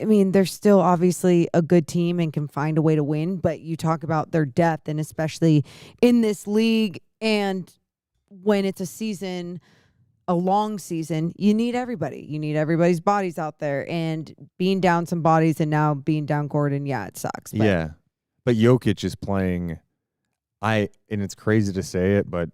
[SPEAKER 4] mean, they're still obviously a good team and can find a way to win, but you talk about their depth, and especially in this league, and when it's a long season, you need everybody. You need everybody's bodies out there, and being down some bodies and now being down Gordon, it sucks. But
[SPEAKER 3] yeah. But Jokic is playing, and it's crazy to say it, but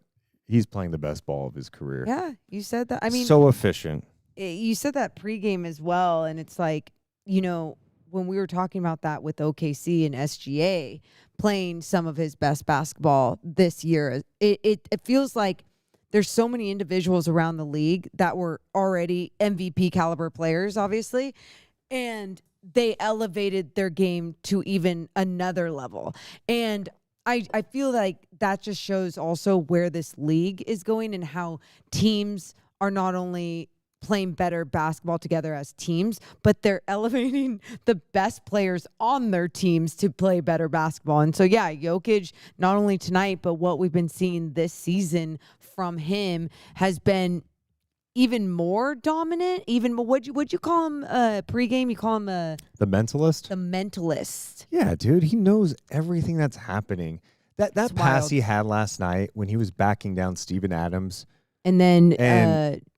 [SPEAKER 3] he's playing the best ball of his career.
[SPEAKER 4] Yeah, you said that. I mean,
[SPEAKER 3] so efficient.
[SPEAKER 4] You said that pregame as well, and it's like, when we were talking about that with OKC and SGA playing some of his best basketball this year, it feels like there's so many individuals around the league that were already MVP caliber players, obviously, and they elevated their game to even another level. And I feel like that just shows also where this league is going and how teams are not only playing better basketball together as teams, but they're elevating the best players on their teams to play better basketball. And so, yeah, Jokic, not only tonight, but what we've been seeing this season from him has been even more dominant. Even what'd you call him pregame? You call him the
[SPEAKER 3] mentalist?
[SPEAKER 4] The mentalist.
[SPEAKER 3] Yeah, dude, he knows everything that's happening. That pass
[SPEAKER 4] wild.
[SPEAKER 3] he had last night when he was backing down Steven Adams.
[SPEAKER 4] And then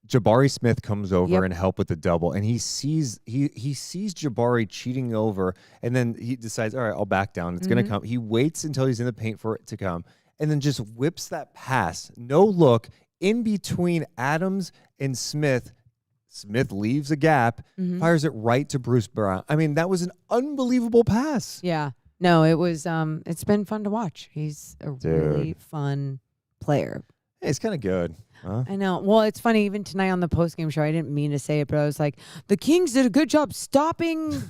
[SPEAKER 3] Jabari Smith comes over
[SPEAKER 4] Yep.
[SPEAKER 3] and help with the double, and he sees Jabari cheating over, and then he decides, all right, I'll back down. It's gonna come. He waits until he's in the paint for it to come, and then just whips that pass, no look, in between Adams and Smith. Smith leaves a gap, fires it right to Bruce Brown. I mean, that was an unbelievable pass.
[SPEAKER 4] Yeah. No, it was it's been fun to watch. He's a really fun player.
[SPEAKER 3] Hey, it's kind of good. Huh?
[SPEAKER 4] I know. Well, it's funny, even tonight on the postgame show, I didn't mean to say it, but I was like, the Kings did a good job stopping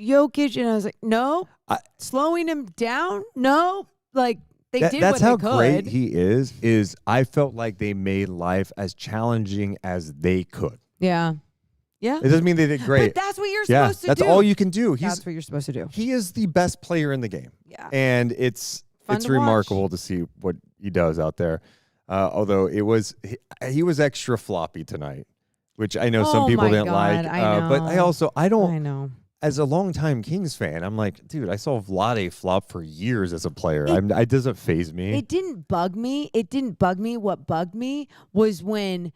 [SPEAKER 4] Jokic. And I was like, no. Slowing him down? No. Like, they did
[SPEAKER 3] that's
[SPEAKER 4] what
[SPEAKER 3] how
[SPEAKER 4] they could.
[SPEAKER 3] great he is I felt like they made life as challenging as they could.
[SPEAKER 4] Yeah. Yeah.
[SPEAKER 3] It doesn't mean they did great.
[SPEAKER 4] But that's what you're supposed to do.
[SPEAKER 3] That's all you can do.
[SPEAKER 4] That's what you're supposed to do.
[SPEAKER 3] He is the best player in the game.
[SPEAKER 4] Yeah.
[SPEAKER 3] And it's
[SPEAKER 4] Fun to
[SPEAKER 3] remarkable
[SPEAKER 4] watch.
[SPEAKER 3] to see what he does out there. Although he was extra floppy tonight, which I know some people didn't like. But I don't. As a longtime Kings fan, I'm like, dude, I saw Vlade flop for years as a player. It doesn't faze me.
[SPEAKER 4] It didn't bug me. What bugged me was when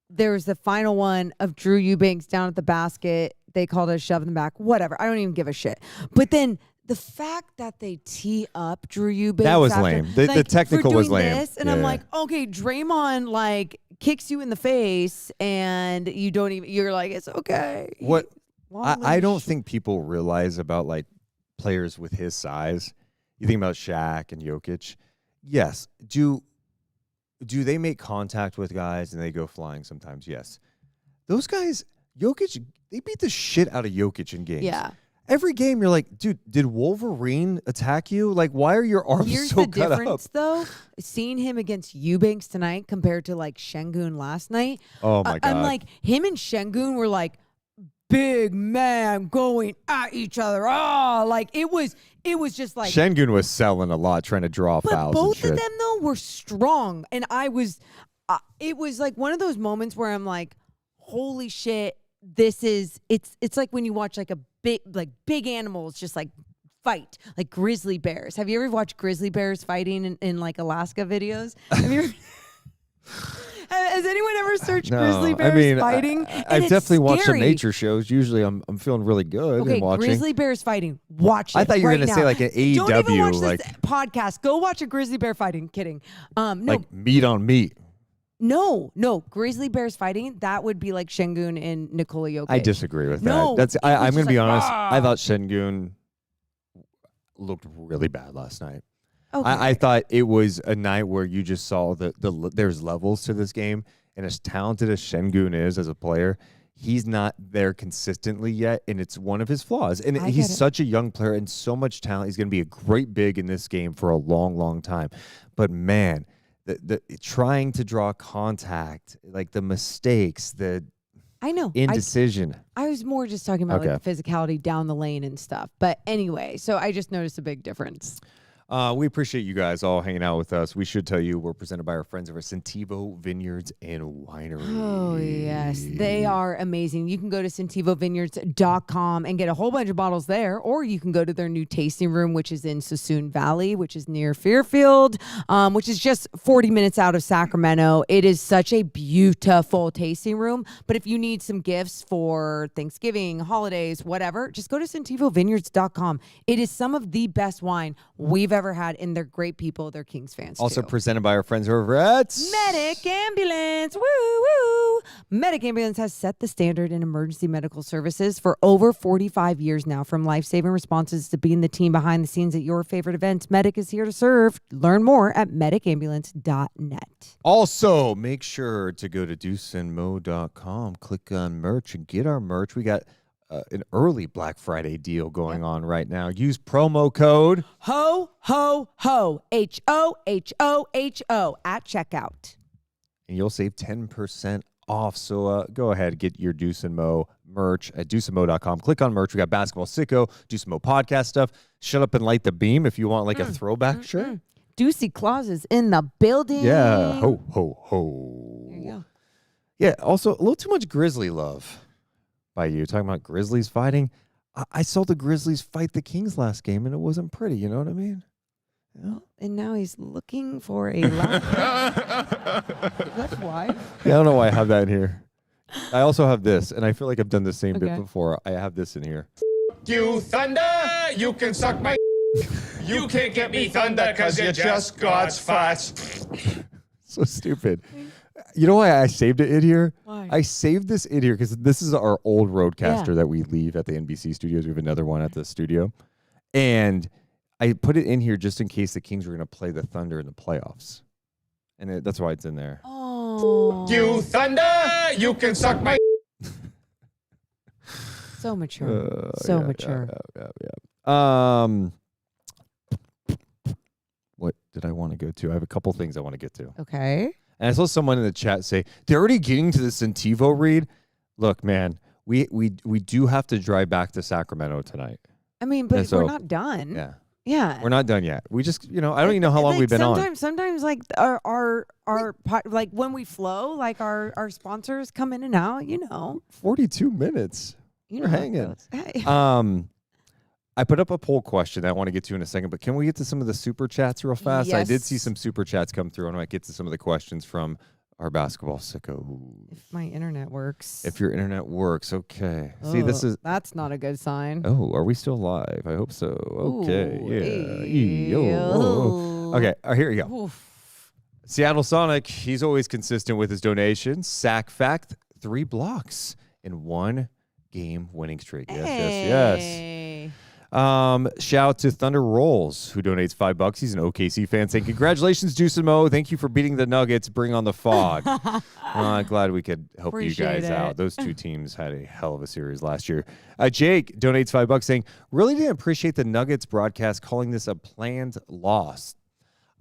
[SPEAKER 4] there was the final one of Drew Eubanks down at the basket. They called it a shove in the back. Whatever. I don't even give a shit. But then the fact that they tee up Drew Eubanks.
[SPEAKER 3] That was lame. The technical was lame.
[SPEAKER 4] And I'm like, okay, Draymond like kicks you in the face and you don't even, you're like, it's okay.
[SPEAKER 3] What I don't think people realize about like players with his size. You think about Shaq and Jokic. Yes. Do they make contact with guys and they go flying sometimes? Yes. Those guys, Jokic, they beat the shit out of Jokic in games.
[SPEAKER 4] Yeah.
[SPEAKER 3] Every game, you're like, dude, did Wolverine attack you? Like, why are your arms
[SPEAKER 4] Here's
[SPEAKER 3] so
[SPEAKER 4] the
[SPEAKER 3] cut up?
[SPEAKER 4] difference, though. Seeing him against Eubanks tonight compared to like Şengün last night.
[SPEAKER 3] Oh my God.
[SPEAKER 4] I'm like, him and Şengün were like big man going at each other. Oh, like it was just like
[SPEAKER 3] Şengün was selling a lot, trying to draw fouls.
[SPEAKER 4] But both
[SPEAKER 3] and shit.
[SPEAKER 4] of them though were strong, and it was like one of those moments where I'm like, holy shit, it's like when you watch like a big animals just like fight, like grizzly bears. Have you ever watched grizzly bears fighting in like Alaska videos? Have you ever Has anyone ever searched grizzly bears fighting?
[SPEAKER 3] I've definitely watched some nature shows. Usually I'm feeling really good
[SPEAKER 4] okay,
[SPEAKER 3] and watching.
[SPEAKER 4] Grizzly bears fighting. Watch it.
[SPEAKER 3] I thought you were
[SPEAKER 4] right
[SPEAKER 3] going to
[SPEAKER 4] now.
[SPEAKER 3] say like an AEW.
[SPEAKER 4] Don't even watch
[SPEAKER 3] like,
[SPEAKER 4] this podcast. Go watch a grizzly bear fighting. Kidding. No.
[SPEAKER 3] Like meat on meat.
[SPEAKER 4] No. Grizzly bears fighting, that would be like Şengün and Nikola Jokic.
[SPEAKER 3] I disagree with
[SPEAKER 4] No,
[SPEAKER 3] that. I'm going to be
[SPEAKER 4] like,
[SPEAKER 3] honest. I thought Şengün looked really bad last night.
[SPEAKER 4] Okay.
[SPEAKER 3] I thought it was a night where you just saw there's levels to this game, and as talented as Şengün is as a player, he's not there consistently yet, and it's one of his flaws. And he's such a young player and so much talent. He's going to be a great big in this game for a long, long time. But man, the trying to draw contact, like the mistakes,
[SPEAKER 4] I know
[SPEAKER 3] indecision.
[SPEAKER 4] I was more just talking about like the physicality down the lane and stuff. But anyway, so I just noticed a big difference.
[SPEAKER 3] We appreciate you guys all hanging out with us. We should tell you we're presented by our friends over at Sentivo Vineyards and Winery.
[SPEAKER 4] Oh, yes. They are amazing. You can go to sentivovineyards.com and get a whole bunch of bottles there, or you can go to their new tasting room, which is in Sassoon Valley, which is near Fairfield, which is just 40 minutes out of Sacramento. It is such a beautiful tasting room. But if you need some gifts for Thanksgiving, holidays, whatever, just go to sentivovineyards.com. It is some of the best wine we've ever had, and they're great people. They're Kings fans
[SPEAKER 3] Also
[SPEAKER 4] too.
[SPEAKER 3] presented by our friends over at
[SPEAKER 4] Medic Ambulance. Woo, woo. Medic Ambulance has set the standard in emergency medical services for over 45 years now. From life-saving responses to being the team behind the scenes at your favorite events, Medic is here to serve. Learn more at medicambulance.net.
[SPEAKER 3] Also, make sure to go to deuceandmo.com, click on merch, and get our merch. We got an early Black Friday deal going on right now. Use promo code
[SPEAKER 4] Ho, ho, ho. H-O-H-O-H-O at checkout.
[SPEAKER 3] and you'll save 10% off. So go ahead, get your Deuce and Mo merch at deuceandmo.com. Click on merch. We got Basketball Sicko, Deuce and Mo podcast stuff. Shut up and light the beam if you want like a throwback shirt.
[SPEAKER 4] Deucey Claus is in the building.
[SPEAKER 3] Yeah, ho, ho, ho.
[SPEAKER 4] There you go.
[SPEAKER 3] Yeah, also a little too much Grizzly love by you. Talking about Grizzlies fighting. I saw the Grizzlies fight the Kings last game, and it wasn't pretty. You know what I mean? Yeah.
[SPEAKER 4] And now he's looking for a life. That's why.
[SPEAKER 3] Yeah, I don't know why I have that in here. I also have this, and I feel like I've done the same bit
[SPEAKER 4] Okay.
[SPEAKER 3] before. I have this in here.
[SPEAKER 5] You thunder, you can suck my. You can't get me thunder because you're just God's farts.
[SPEAKER 3] So stupid. You know why I saved it in here?
[SPEAKER 4] Why?
[SPEAKER 3] I saved this in here because this is our old roadcaster
[SPEAKER 4] Yeah.
[SPEAKER 3] that we leave at the NBC studios. We have another one at the studio. And I put it in here just in case the Kings were going to play the Thunder in the playoffs. And that's why it's in there.
[SPEAKER 4] Oh.
[SPEAKER 5] You thunder, you can suck my.
[SPEAKER 4] So mature. So
[SPEAKER 3] Yeah,
[SPEAKER 4] mature.
[SPEAKER 3] yeah. What did I want to go to? I have a couple things I want to get to.
[SPEAKER 4] Okay.
[SPEAKER 3] And I saw someone in the chat say, they're already getting to the Sentivo read. Look, man, we do have to drive back to Sacramento tonight.
[SPEAKER 4] I mean, but
[SPEAKER 3] And so-
[SPEAKER 4] we're not done.
[SPEAKER 3] Yeah.
[SPEAKER 4] Yeah.
[SPEAKER 3] We're not done yet. We just, I don't even know how long
[SPEAKER 4] Like,
[SPEAKER 3] we've been on.
[SPEAKER 4] Sometimes like like when we flow, like our sponsors come in and out,
[SPEAKER 3] 42 minutes.
[SPEAKER 4] You
[SPEAKER 3] We're
[SPEAKER 4] know how it
[SPEAKER 3] hanging.
[SPEAKER 4] goes. Hey.
[SPEAKER 3] I put up a poll question that I want to get to in a second, but can we get to some of the super chats real fast? I did see
[SPEAKER 4] Yes.
[SPEAKER 3] some super chats come through, and I might get to some of the questions from our basketball sicko.
[SPEAKER 4] If my internet works.
[SPEAKER 3] If your internet works, okay. See, this is.
[SPEAKER 4] That's not a good sign.
[SPEAKER 3] Oh, are we still live? I hope so. Okay,
[SPEAKER 4] Ooh,
[SPEAKER 3] yeah.
[SPEAKER 4] ew.
[SPEAKER 3] Okay, here we go.
[SPEAKER 4] Oof.
[SPEAKER 3] Seattle Sonic, he's always consistent with his donations. Sack fact, 3 blocks in 1 game winning streak. Yes, yes,
[SPEAKER 4] Hey.
[SPEAKER 3] shout to Thunder Rolls, who donates $5. He's an OKC fan saying, congratulations, Deuce and Mo. Thank you for beating the Nuggets. Bring on the fog. Glad we could help
[SPEAKER 4] Appreciate
[SPEAKER 3] you guys
[SPEAKER 4] it.
[SPEAKER 3] out. Those two teams had a hell of a series last year. Jake donates $5 saying, really didn't appreciate the Nuggets broadcast calling this a planned loss.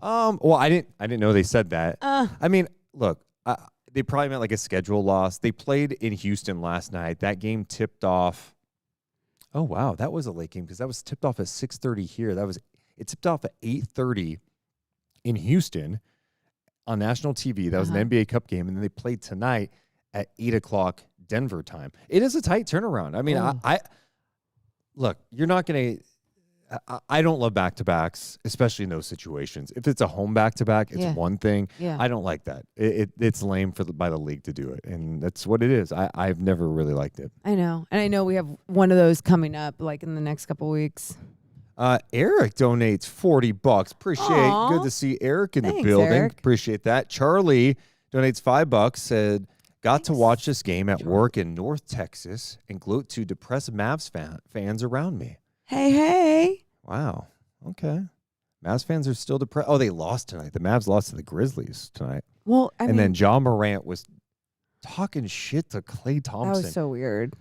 [SPEAKER 3] Well, I didn't know they said that. I mean, look, they probably meant like a schedule loss. They played in Houston last night. That game tipped off. Oh wow, that was a late game because that was tipped off at 6:30 here. It tipped off at 8:30 in Houston on national TV. That was an NBA Cup game, and then they played tonight at 8:00 Denver time. It is a tight turnaround. I mean, I look, you're not gonna. I don't love back-to-backs, especially in those situations. If it's a home back-to-back, it's one thing.
[SPEAKER 4] Yeah.
[SPEAKER 3] I don't like that. It's lame by the league to do it, and that's what it is. I've never really liked it.
[SPEAKER 4] I know. And I know we have one of those coming up like in the next couple weeks.
[SPEAKER 3] Eric donates $40. Appreciate.
[SPEAKER 4] Aw.
[SPEAKER 3] Good to see Eric in the
[SPEAKER 4] Thanks,
[SPEAKER 3] building.
[SPEAKER 4] Eric.
[SPEAKER 3] Appreciate that. Charlie donates $5. Said got to watch this game at work in North Texas and gloat to depressed Mavs fans around me.
[SPEAKER 4] Hey.
[SPEAKER 3] Wow. Okay. Mavs fans are still depressed. Oh, they lost tonight. The Mavs lost to the Grizzlies tonight.
[SPEAKER 4] Well, I mean,
[SPEAKER 3] then John Morant was talking shit to Klay
[SPEAKER 4] that
[SPEAKER 3] Thompson.
[SPEAKER 4] was so weird.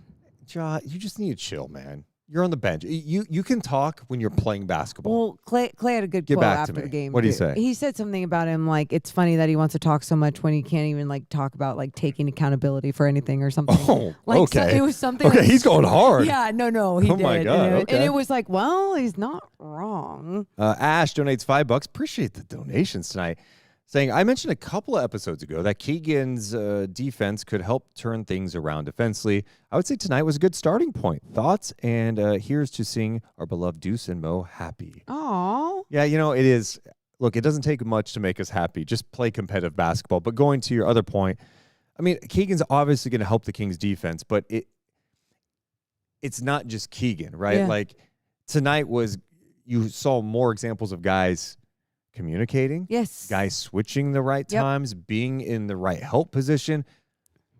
[SPEAKER 3] Ja, you just need to chill, man. You're on the bench. You can talk when you're playing basketball.
[SPEAKER 4] Well, Clay had a good
[SPEAKER 3] Get
[SPEAKER 4] quote
[SPEAKER 3] back to
[SPEAKER 4] after
[SPEAKER 3] me.
[SPEAKER 4] the game.
[SPEAKER 3] What did he
[SPEAKER 4] too.
[SPEAKER 3] say?
[SPEAKER 4] He said something about him like it's funny that he wants to talk so much when he can't even like talk about like taking accountability for anything or something.
[SPEAKER 3] Oh,
[SPEAKER 4] like,
[SPEAKER 3] okay.
[SPEAKER 4] it was something.
[SPEAKER 3] Okay,
[SPEAKER 4] like,
[SPEAKER 3] he's going hard.
[SPEAKER 4] Yeah, no, he
[SPEAKER 3] Oh
[SPEAKER 4] did.
[SPEAKER 3] my God,
[SPEAKER 4] And
[SPEAKER 3] okay.
[SPEAKER 4] it was like, well, he's not wrong.
[SPEAKER 3] Ash donates $5. Appreciate the donations tonight. Saying, I mentioned a couple of episodes ago that Keegan's defense could help turn things around defensively. I would say tonight was a good starting point. Thoughts? And here's to seeing our beloved Deuce and Mo happy.
[SPEAKER 4] Oh,
[SPEAKER 3] Yeah, it is. Look, it doesn't take much to make us happy. Just play competitive basketball. But going to your other point, I mean, Keegan's obviously going to help the Kings defense, but it's not just Keegan, right?
[SPEAKER 4] Yeah.
[SPEAKER 3] Like tonight was, you saw more examples of guys communicating.
[SPEAKER 4] Yes.
[SPEAKER 3] Guys switching the right
[SPEAKER 4] Yep.
[SPEAKER 3] times, being in the right help position.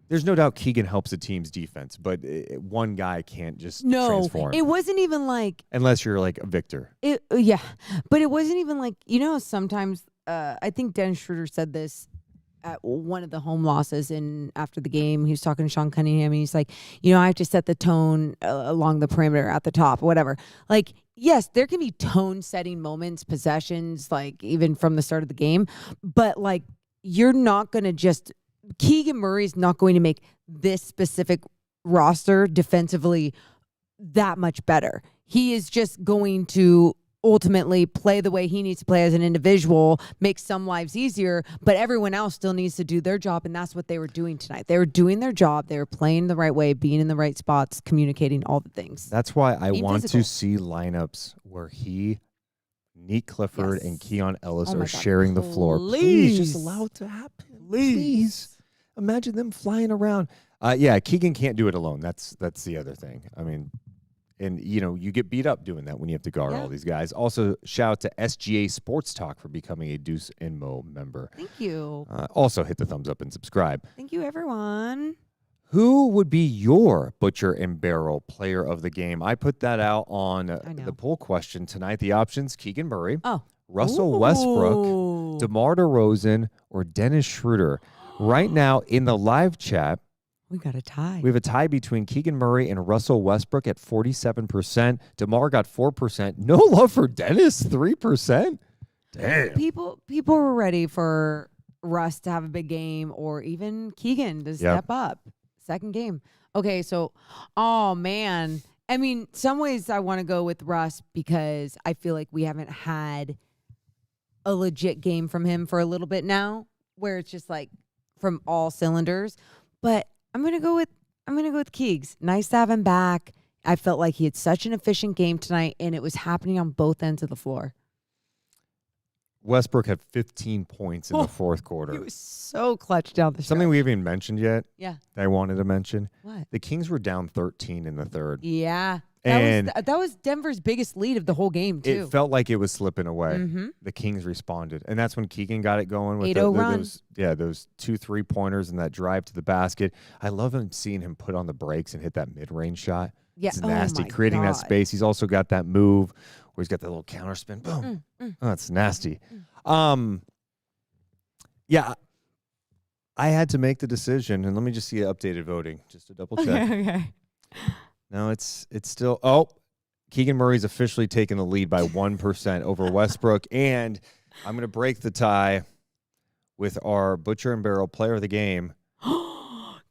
[SPEAKER 3] There's no doubt Keegan helps the team's defense, but one guy can't just transform.
[SPEAKER 4] It wasn't even like
[SPEAKER 3] Unless you're like a Victor.
[SPEAKER 4] yeah, but it wasn't even like, sometimes I think Dennis Schroeder said this at one of the home losses after the game. He was talking to Sean Cunningham, and he's like, I have to set the tone along the perimeter at the top, whatever. Like, yes, there can be tone setting moments, possessions, like even from the start of the game, but like you're not going to just Keegan Murray is not going to make this specific roster defensively that much better. He is just going to ultimately play the way he needs to play as an individual, make some lives easier, but everyone else still needs to do their job, and that's what they were doing tonight. They were doing their job. They were playing the right way, being in the right spots, communicating all the things.
[SPEAKER 3] That's why I want
[SPEAKER 4] physical.
[SPEAKER 3] to see lineups where Neat Clifford and Keon Ellis are
[SPEAKER 4] God,
[SPEAKER 3] sharing the floor. Please just allow it to happen. Please. Imagine them flying around. Yeah, Keegan can't do it alone. That's the other thing. I mean, and you get beat up doing that when you have to guard all these guys. Also, shout out to SGA Sports Talk for becoming a Deuce and Mo member.
[SPEAKER 4] Thank you.
[SPEAKER 3] Also, hit the thumbs up and subscribe.
[SPEAKER 4] Thank you, everyone.
[SPEAKER 3] Who would be your Butcher and Barrel player of the game? I put that out on the poll question tonight. The options: Keegan Murray, Russell Westbrook, DeMar DeRozan, or Dennis Schroeder. Right now in the live chat,
[SPEAKER 4] we got a tie.
[SPEAKER 3] We have a tie between Keegan Murray and Russell Westbrook at 47%. DeMar got 4%. No love for Dennis, 3%. Damn.
[SPEAKER 4] People were ready for Russ to have a big game, or even Keegan to step up. Second game. Okay, so, oh man. I mean, some ways I want to go with Russ because I feel like we haven't had a legit game from him for a little bit now, where it's just like from all cylinders. But I'm gonna go with Keegs. Nice to have him back. I felt like he had such an efficient game tonight, and it was happening on both ends of the floor.
[SPEAKER 3] Westbrook had 15 points in the fourth quarter.
[SPEAKER 4] He was so clutch down the stretch.
[SPEAKER 3] Something we haven't mentioned yet.
[SPEAKER 4] Yeah.
[SPEAKER 3] That I wanted to mention.
[SPEAKER 4] What?
[SPEAKER 3] The Kings were down 13 in the third.
[SPEAKER 4] Yeah.
[SPEAKER 3] And
[SPEAKER 4] that was Denver's biggest lead of the whole game, too.
[SPEAKER 3] It felt like it was slipping away.
[SPEAKER 4] Mm-hmm.
[SPEAKER 3] The Kings responded. And that's when Keegan got it going with
[SPEAKER 4] 8-0 run.
[SPEAKER 3] those 2 3-pointers and that drive to the basket. I love seeing him put on the brakes and hit that mid-range shot.
[SPEAKER 4] Yeah.
[SPEAKER 3] It's nasty, creating that space. He's also got that move where he's got that little counter spin. Boom. Oh, it's nasty. Yeah, I had to make the decision, and let me just see updated voting just to double check.
[SPEAKER 4] Okay.
[SPEAKER 3] No, it's still. Oh, Keegan Murray's officially taken the lead by 1% over Westbrook, and I'm going to break the tie with our Butcher and Barrel player of the game,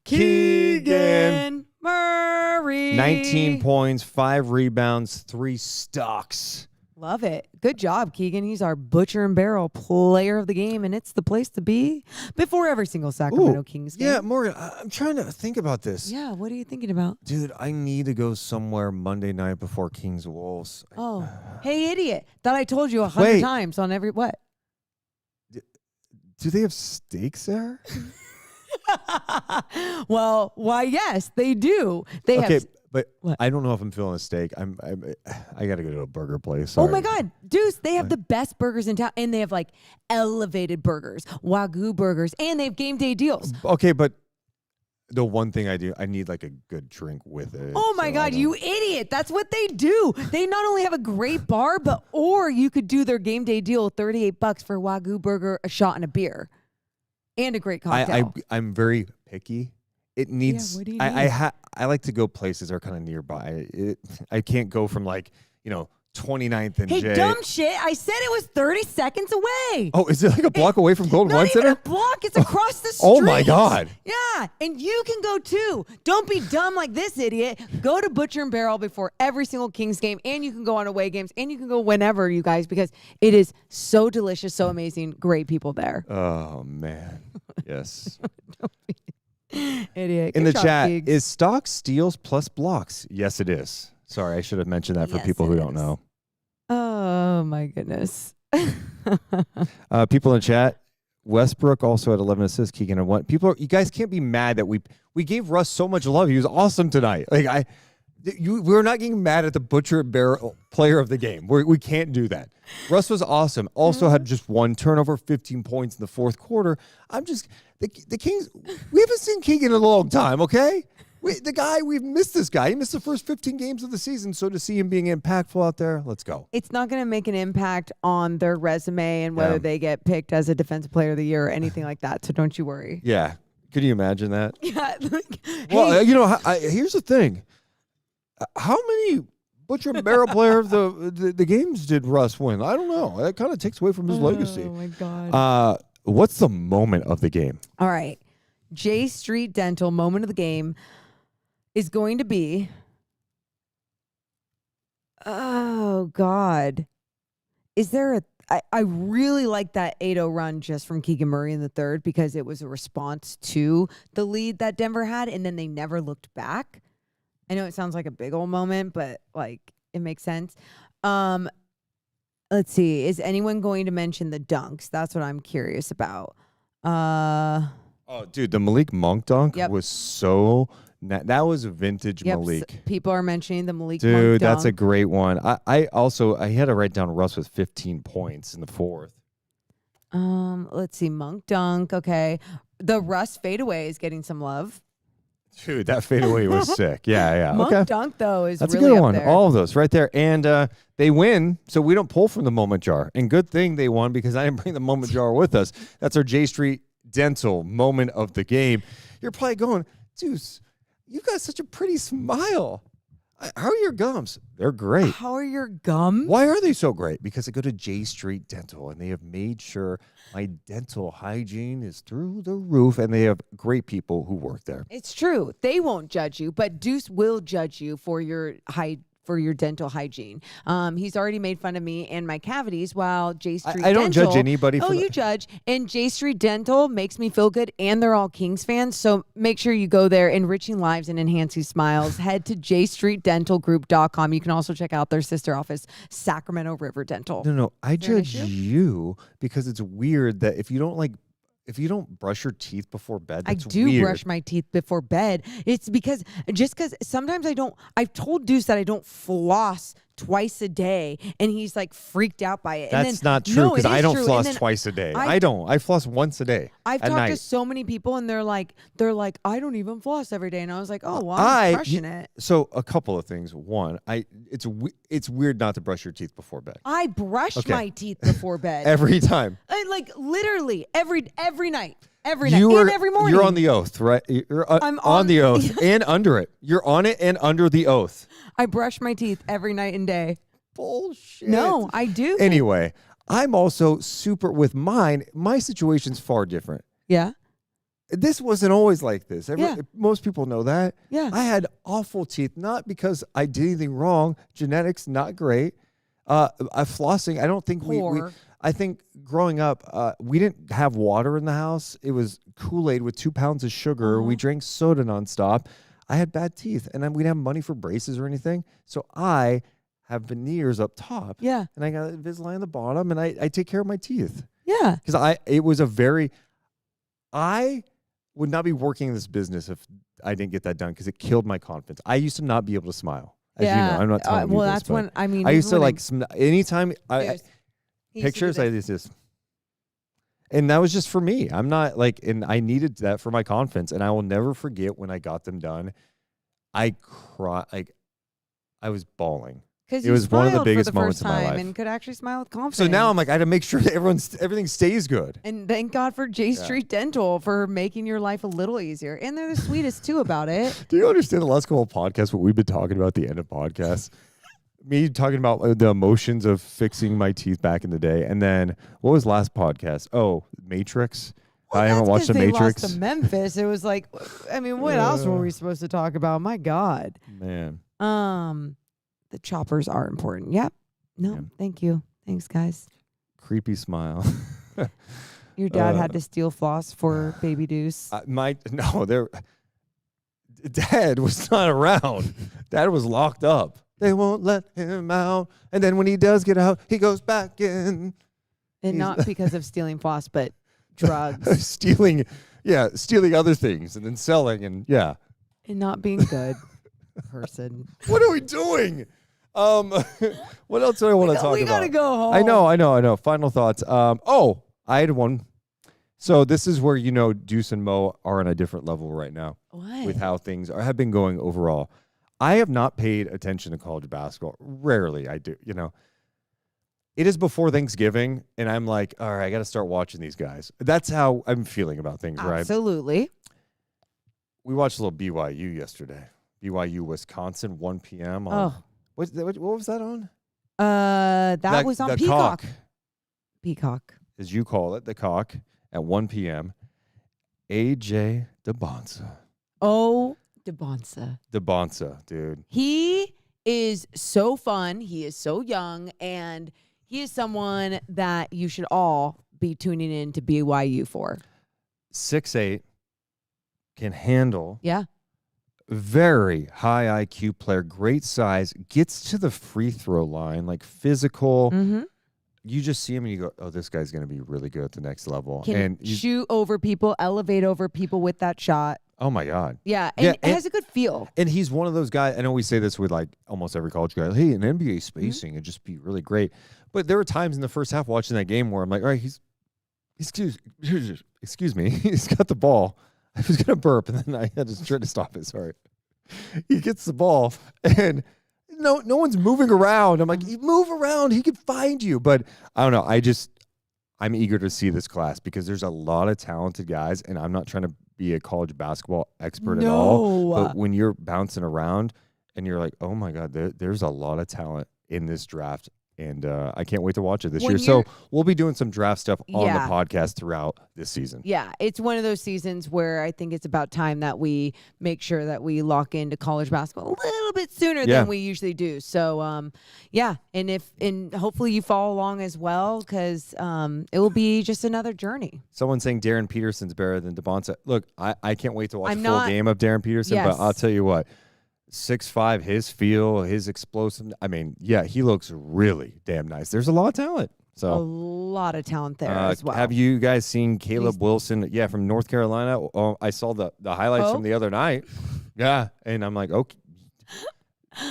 [SPEAKER 4] Keegan Murray.
[SPEAKER 3] 19 points, 5 rebounds, 3 stocks.
[SPEAKER 4] Love it. Good job, Keegan. He's our Butcher and Barrel player of the game, and it's the place to be before every single Sacramento Kings game.
[SPEAKER 3] Yeah, Morgan, I'm trying to think about this.
[SPEAKER 4] Yeah, what are you thinking about?
[SPEAKER 3] Dude, I need to go somewhere Monday night before Kings Wolves.
[SPEAKER 4] Oh, hey, idiot. Thought I told you 100 times on every what?
[SPEAKER 3] Do they have steaks there?
[SPEAKER 4] Well, why, yes, they do. They have.
[SPEAKER 3] But
[SPEAKER 4] what?
[SPEAKER 3] I don't know if I'm feeling a steak. I got to go to a burger place.
[SPEAKER 4] Oh
[SPEAKER 3] Sorry.
[SPEAKER 4] my God, Deuce! They have the best burgers in town, and they have like elevated burgers, Wagyu burgers, and they have game day deals.
[SPEAKER 3] Okay, but the one thing I do, I need like a good drink with it.
[SPEAKER 4] Oh my God, you idiot! That's what they do. They not only have a great bar, or you could do their game day deal, $38 for a Wagyu burger, a shot, and a beer, and a great cocktail.
[SPEAKER 3] I'm very picky. It needs.
[SPEAKER 4] Yeah, what do you need?
[SPEAKER 3] I like to go places that are kind of nearby. I can't go from 29th and
[SPEAKER 4] Hey,
[SPEAKER 3] J.
[SPEAKER 4] dumb shit! I said it was 30 seconds away.
[SPEAKER 3] Oh, is it like a block away from Golden
[SPEAKER 4] Not
[SPEAKER 3] One
[SPEAKER 4] even
[SPEAKER 3] Center?
[SPEAKER 4] a block. It's across the street.
[SPEAKER 3] Oh my God!
[SPEAKER 4] Yeah, and you can go too. Don't be dumb like this idiot. Go to Butcher and Barrel before every single Kings game, and you can go on away games, and you can go whenever, you guys, because it is so delicious, so amazing. Great people there.
[SPEAKER 3] Oh man, yes.
[SPEAKER 4] Idiot.
[SPEAKER 3] In
[SPEAKER 4] Good
[SPEAKER 3] the
[SPEAKER 4] job,
[SPEAKER 3] chat,
[SPEAKER 4] Keegs.
[SPEAKER 3] is stocks steals plus blocks? Yes, it is. Sorry, I should have mentioned that for
[SPEAKER 4] Yes,
[SPEAKER 3] people who
[SPEAKER 4] it
[SPEAKER 3] don't
[SPEAKER 4] is.
[SPEAKER 3] know.
[SPEAKER 4] Oh my goodness.
[SPEAKER 3] People in the chat, Westbrook also had 11 assists. Keegan had 1. You guys can't be mad that we gave Russ so much love. He was awesome tonight. We're not getting mad at the butcher and barrel player of the game. We can't do that. Russ was awesome. Also had just one turnover, 15 points in the fourth quarter. The Kings, we haven't seen Keegan in a long time, okay? We've missed this guy. He missed the first 15 games of the season, so to see him being impactful out there, let's go.
[SPEAKER 4] It's not going to make an impact on their resume and whether they get picked as a defensive player of the year or anything like that, so don't you worry.
[SPEAKER 3] Yeah. Could you imagine that?
[SPEAKER 4] Yeah.
[SPEAKER 3] Well, here's the thing. How many butcher and barrel player of the games did Russ win? I don't know. That kind of takes away from his legacy.
[SPEAKER 4] Oh, my God.
[SPEAKER 3] What's the moment of the game?
[SPEAKER 4] All right. J Street Dental moment of the game is going to be, oh, God. Is there I really like that 8-0 run just from Keegan Murray in the third because it was a response to the lead that Denver had, and then they never looked back. I know it sounds like a big old moment, but like it makes sense. Let's see. Is anyone going to mention the dunks? That's what I'm curious about.
[SPEAKER 3] Oh, dude, the Malik Monk dunk was so. That was a vintage Malik.
[SPEAKER 4] People are mentioning the Malik Monk
[SPEAKER 3] Dude,
[SPEAKER 4] dunk.
[SPEAKER 3] that's a great one. I had to write down Russ with 15 points in the fourth.
[SPEAKER 4] Let's see. Monk dunk. Okay. The Russ fadeaway is getting some love.
[SPEAKER 3] Dude, that fadeaway was sick. Yeah.
[SPEAKER 4] Monk dunk, though, is
[SPEAKER 3] That's
[SPEAKER 4] really
[SPEAKER 3] a good
[SPEAKER 4] up
[SPEAKER 3] one.
[SPEAKER 4] there.
[SPEAKER 3] All of those right there. And they win, so we don't pull from the moment jar. And good thing they won because I didn't bring the moment jar with us. That's our J Street Dental moment of the game. You're probably going, Deuce, you got such a pretty smile. How are your gums? They're great.
[SPEAKER 4] How are your gums?
[SPEAKER 3] Why are they so great? Because I go to J Street Dental, and they have made sure my dental hygiene is through the roof, and they have great people who work there.
[SPEAKER 4] It's true. They won't judge you, but Deuce will judge you for your dental hygiene. He's already made fun of me and my cavities while J Street Dental.
[SPEAKER 3] I don't judge anybody.
[SPEAKER 4] Oh, you judge. And J Street Dental makes me feel good, and they're all Kings fans. So make sure you go there, enriching lives and enhancing smiles. Head to jstreetdentalgroup.com. You can also check out their sister office, Sacramento River Dental.
[SPEAKER 3] No, I judge you because it's weird that if you don't brush your teeth before bed, that's
[SPEAKER 4] I do
[SPEAKER 3] weird.
[SPEAKER 4] brush my teeth before bed. It's because sometimes I don't. I've told Deuce that I don't floss twice a day, and he's like freaked out by it.
[SPEAKER 3] That's not true because I don't floss twice a day. I don't. I floss once a day.
[SPEAKER 4] I've
[SPEAKER 3] at
[SPEAKER 4] talked
[SPEAKER 3] night.
[SPEAKER 4] to so many people, and they're like, I don't even floss every day, and I was like, oh, well, I'm crushing it.
[SPEAKER 3] So a couple of things. One, it's weird not to brush your teeth before bed.
[SPEAKER 4] I brush my teeth before bed
[SPEAKER 3] Every time.
[SPEAKER 4] like literally every night. Every night
[SPEAKER 3] and
[SPEAKER 4] every morning.
[SPEAKER 3] You're on the oath, right? I'm on the oath and under it. You're on it and under the oath.
[SPEAKER 4] I brush my teeth every night and day.
[SPEAKER 3] Bullshit.
[SPEAKER 4] No, I do.
[SPEAKER 3] Anyway, I'm also super with mine. My situation's far different.
[SPEAKER 4] Yeah.
[SPEAKER 3] This wasn't always like this.
[SPEAKER 4] Yeah.
[SPEAKER 3] Most people know that.
[SPEAKER 4] Yeah.
[SPEAKER 3] I had awful teeth, not because I did anything wrong. Genetics, not great. Flossing, I don't think I think growing up, we didn't have water in the house. It was Kool-Aid with 2 pounds of sugar. We drank soda nonstop. I had bad teeth, and we didn't have money for braces or anything. So I have veneers up top.
[SPEAKER 4] Yeah.
[SPEAKER 3] And I got Invisalign on the bottom, and I take care of my teeth.
[SPEAKER 4] Yeah.
[SPEAKER 3] Because I would not be working in this business if I didn't get that done because it killed my confidence. I used to not be able to smile. As you know, I'm not telling you
[SPEAKER 4] well,
[SPEAKER 3] this,
[SPEAKER 4] that's when
[SPEAKER 3] I used to anytime pictures, I just, and that was just for me. I'm not and I needed that for my confidence, and I will never forget when I got them done. I cried, I was bawling.
[SPEAKER 4] Because
[SPEAKER 3] it was one of the biggest
[SPEAKER 4] moments
[SPEAKER 3] of my life,
[SPEAKER 4] and could actually smile with confidence.
[SPEAKER 3] So now I'm I had to make sure that everything stays good.
[SPEAKER 4] And thank God for J Street Dental for making your life a little easier. And they're the sweetest too about it.
[SPEAKER 3] Do you understand the last couple of podcasts, what we've been talking about at the end of podcasts? Me talking about the emotions of fixing my teeth back in the day. And then what was last podcast? Oh, Matrix.
[SPEAKER 4] Well,
[SPEAKER 3] I haven't watched the Matrix.
[SPEAKER 4] Lost to Memphis. It was like, I mean, what else were we supposed to talk about? My God.
[SPEAKER 3] Man.
[SPEAKER 4] The choppers are important. Yep. No, thank you. Thanks, guys.
[SPEAKER 3] Creepy smile.
[SPEAKER 4] Your dad had to steal floss for baby Deuce.
[SPEAKER 3] Dad was not around. Dad was locked up. They won't let him out. And then when he does get out, he goes back in.
[SPEAKER 4] And not because of stealing floss, but drugs.
[SPEAKER 3] stealing other things and then selling and
[SPEAKER 4] And not being good. person.
[SPEAKER 3] What are we doing? What else do I want to talk about?
[SPEAKER 4] We gotta go home.
[SPEAKER 3] I know. Final thoughts. I had one. So this is where Deuce and Mo are on a different level right now with how things have been going overall. I have not paid attention to college basketball. Rarely I do. It is before Thanksgiving, and I'm like, all right, I got to start watching these guys. That's how I'm feeling about things, right?
[SPEAKER 4] Absolutely.
[SPEAKER 3] We watched a little BYU yesterday. BYU, Wisconsin, 1 p.m. What was that on?
[SPEAKER 4] That was on
[SPEAKER 3] the
[SPEAKER 4] Peacock.
[SPEAKER 3] Cock,
[SPEAKER 4] Peacock.
[SPEAKER 3] as you call it, the Cock, at 1 p.m. AJ DeBonsa.
[SPEAKER 4] Oh, DeBonsa.
[SPEAKER 3] DeBonsa, dude.
[SPEAKER 4] He is so fun. He is so young, and he is someone that you should all be tuning in to BYU for.
[SPEAKER 3] 6'8", can handle.
[SPEAKER 4] Yeah.
[SPEAKER 3] Very high IQ player, great size, gets to the free throw line, like physical.
[SPEAKER 4] Mm-hmm.
[SPEAKER 3] You just see him and you go, oh, this guy's going to be really good at the next level.
[SPEAKER 4] Can shoot over people, elevate over people with that shot.
[SPEAKER 3] Oh, my God.
[SPEAKER 4] Yeah, and it has a good feel.
[SPEAKER 3] And he's one of those guys, I know we say this with like almost every college guy, hey, an NBA spacing would just be really great. But there were times in the first half watching that game where I'm like, all right, excuse me, he's got the ball. I was going to burp, and then I had to try to stop it. Sorry. He gets the ball, and no one's moving around. I'm like, you move around. He could find you. But I don't know. I'm eager to see this class because there's a lot of talented guys, and I'm not trying to be a college basketball expert at all. But when you're bouncing around and you're like, oh, my God, there's a lot of talent in this draft. And I can't wait to watch it this year. So we'll be doing some draft stuff on the podcast throughout this season. Yeah,
[SPEAKER 4] it's one of those seasons where I think it's about time that we make sure that we lock into college basketball a little bit sooner than we usually do. So, and hopefully you follow along as well because it will be just another journey.
[SPEAKER 3] Someone saying Darren Peterson's better than DeBonsa. Look, I can't wait to watch a full game of Darren Peterson, but I'll tell you what. 6'5", his feel, his explosive. I mean, yeah, he looks really damn nice. There's a lot of talent. So
[SPEAKER 4] a lot of talent there as well.
[SPEAKER 3] Have you guys seen Caleb Wilson? Yeah, from North Carolina. Oh, I saw the highlights from the other night. Yeah, and I'm like, okay,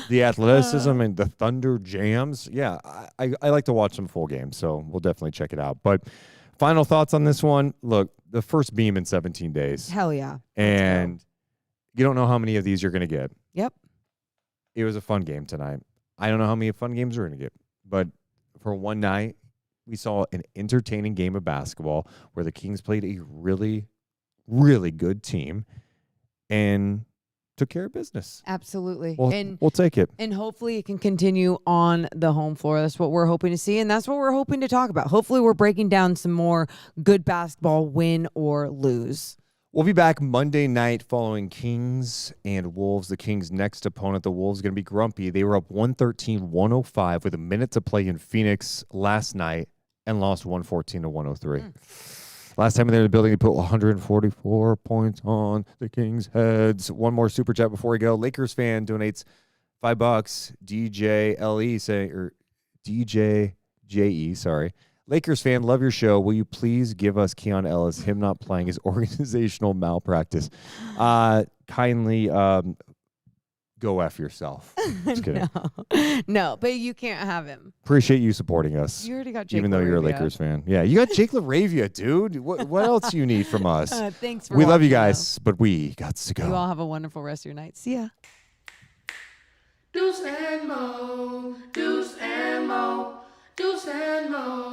[SPEAKER 3] the athleticism and the thunder jams. Yeah, I like to watch some full games, so we'll definitely check it out. But final thoughts on this one. Look, the first beam in 17 days.
[SPEAKER 4] Hell yeah.
[SPEAKER 3] And you don't know how many of these you're going to get.
[SPEAKER 4] Yep.
[SPEAKER 3] It was a fun game tonight. I don't know how many fun games we're going to get, but for one night, we saw an entertaining game of basketball where the Kings played a really, really good team and took care of business.
[SPEAKER 4] Absolutely.
[SPEAKER 3] We'll take it.
[SPEAKER 4] And hopefully it can continue on the home floor. That's what we're hoping to see, and that's what we're hoping to talk about. Hopefully we're breaking down some more good basketball, win or lose.
[SPEAKER 3] We'll be back Monday night following Kings and Wolves. The Kings' next opponent, the Wolves, going to be grumpy. They were up 113-105 with a minute to play in Phoenix last night and lost 114-103. Last time they were in the building, they put 144 points on the Kings' heads. One more super chat before we go. Lakers fan donates $5. DJLE saying, or DJJE, sorry. Lakers fan, love your show. Will you please give us Keon Ellis, him not playing his organizational malpractice? Kindly go F yourself. Just kidding.
[SPEAKER 4] No, but you can't have him.
[SPEAKER 3] Appreciate you supporting us.
[SPEAKER 4] You already got Jake
[SPEAKER 3] even though you're a Lakers fan. Yeah, you got Jake LaRavia, dude. What else do you need from us?
[SPEAKER 4] Thanks for
[SPEAKER 3] We love you
[SPEAKER 4] watching,
[SPEAKER 3] guys, but we got to go.
[SPEAKER 4] You all have a wonderful rest of your night. See ya.
[SPEAKER 1] Deuce and Mo, Deuce and Mo, Deuce and Mo.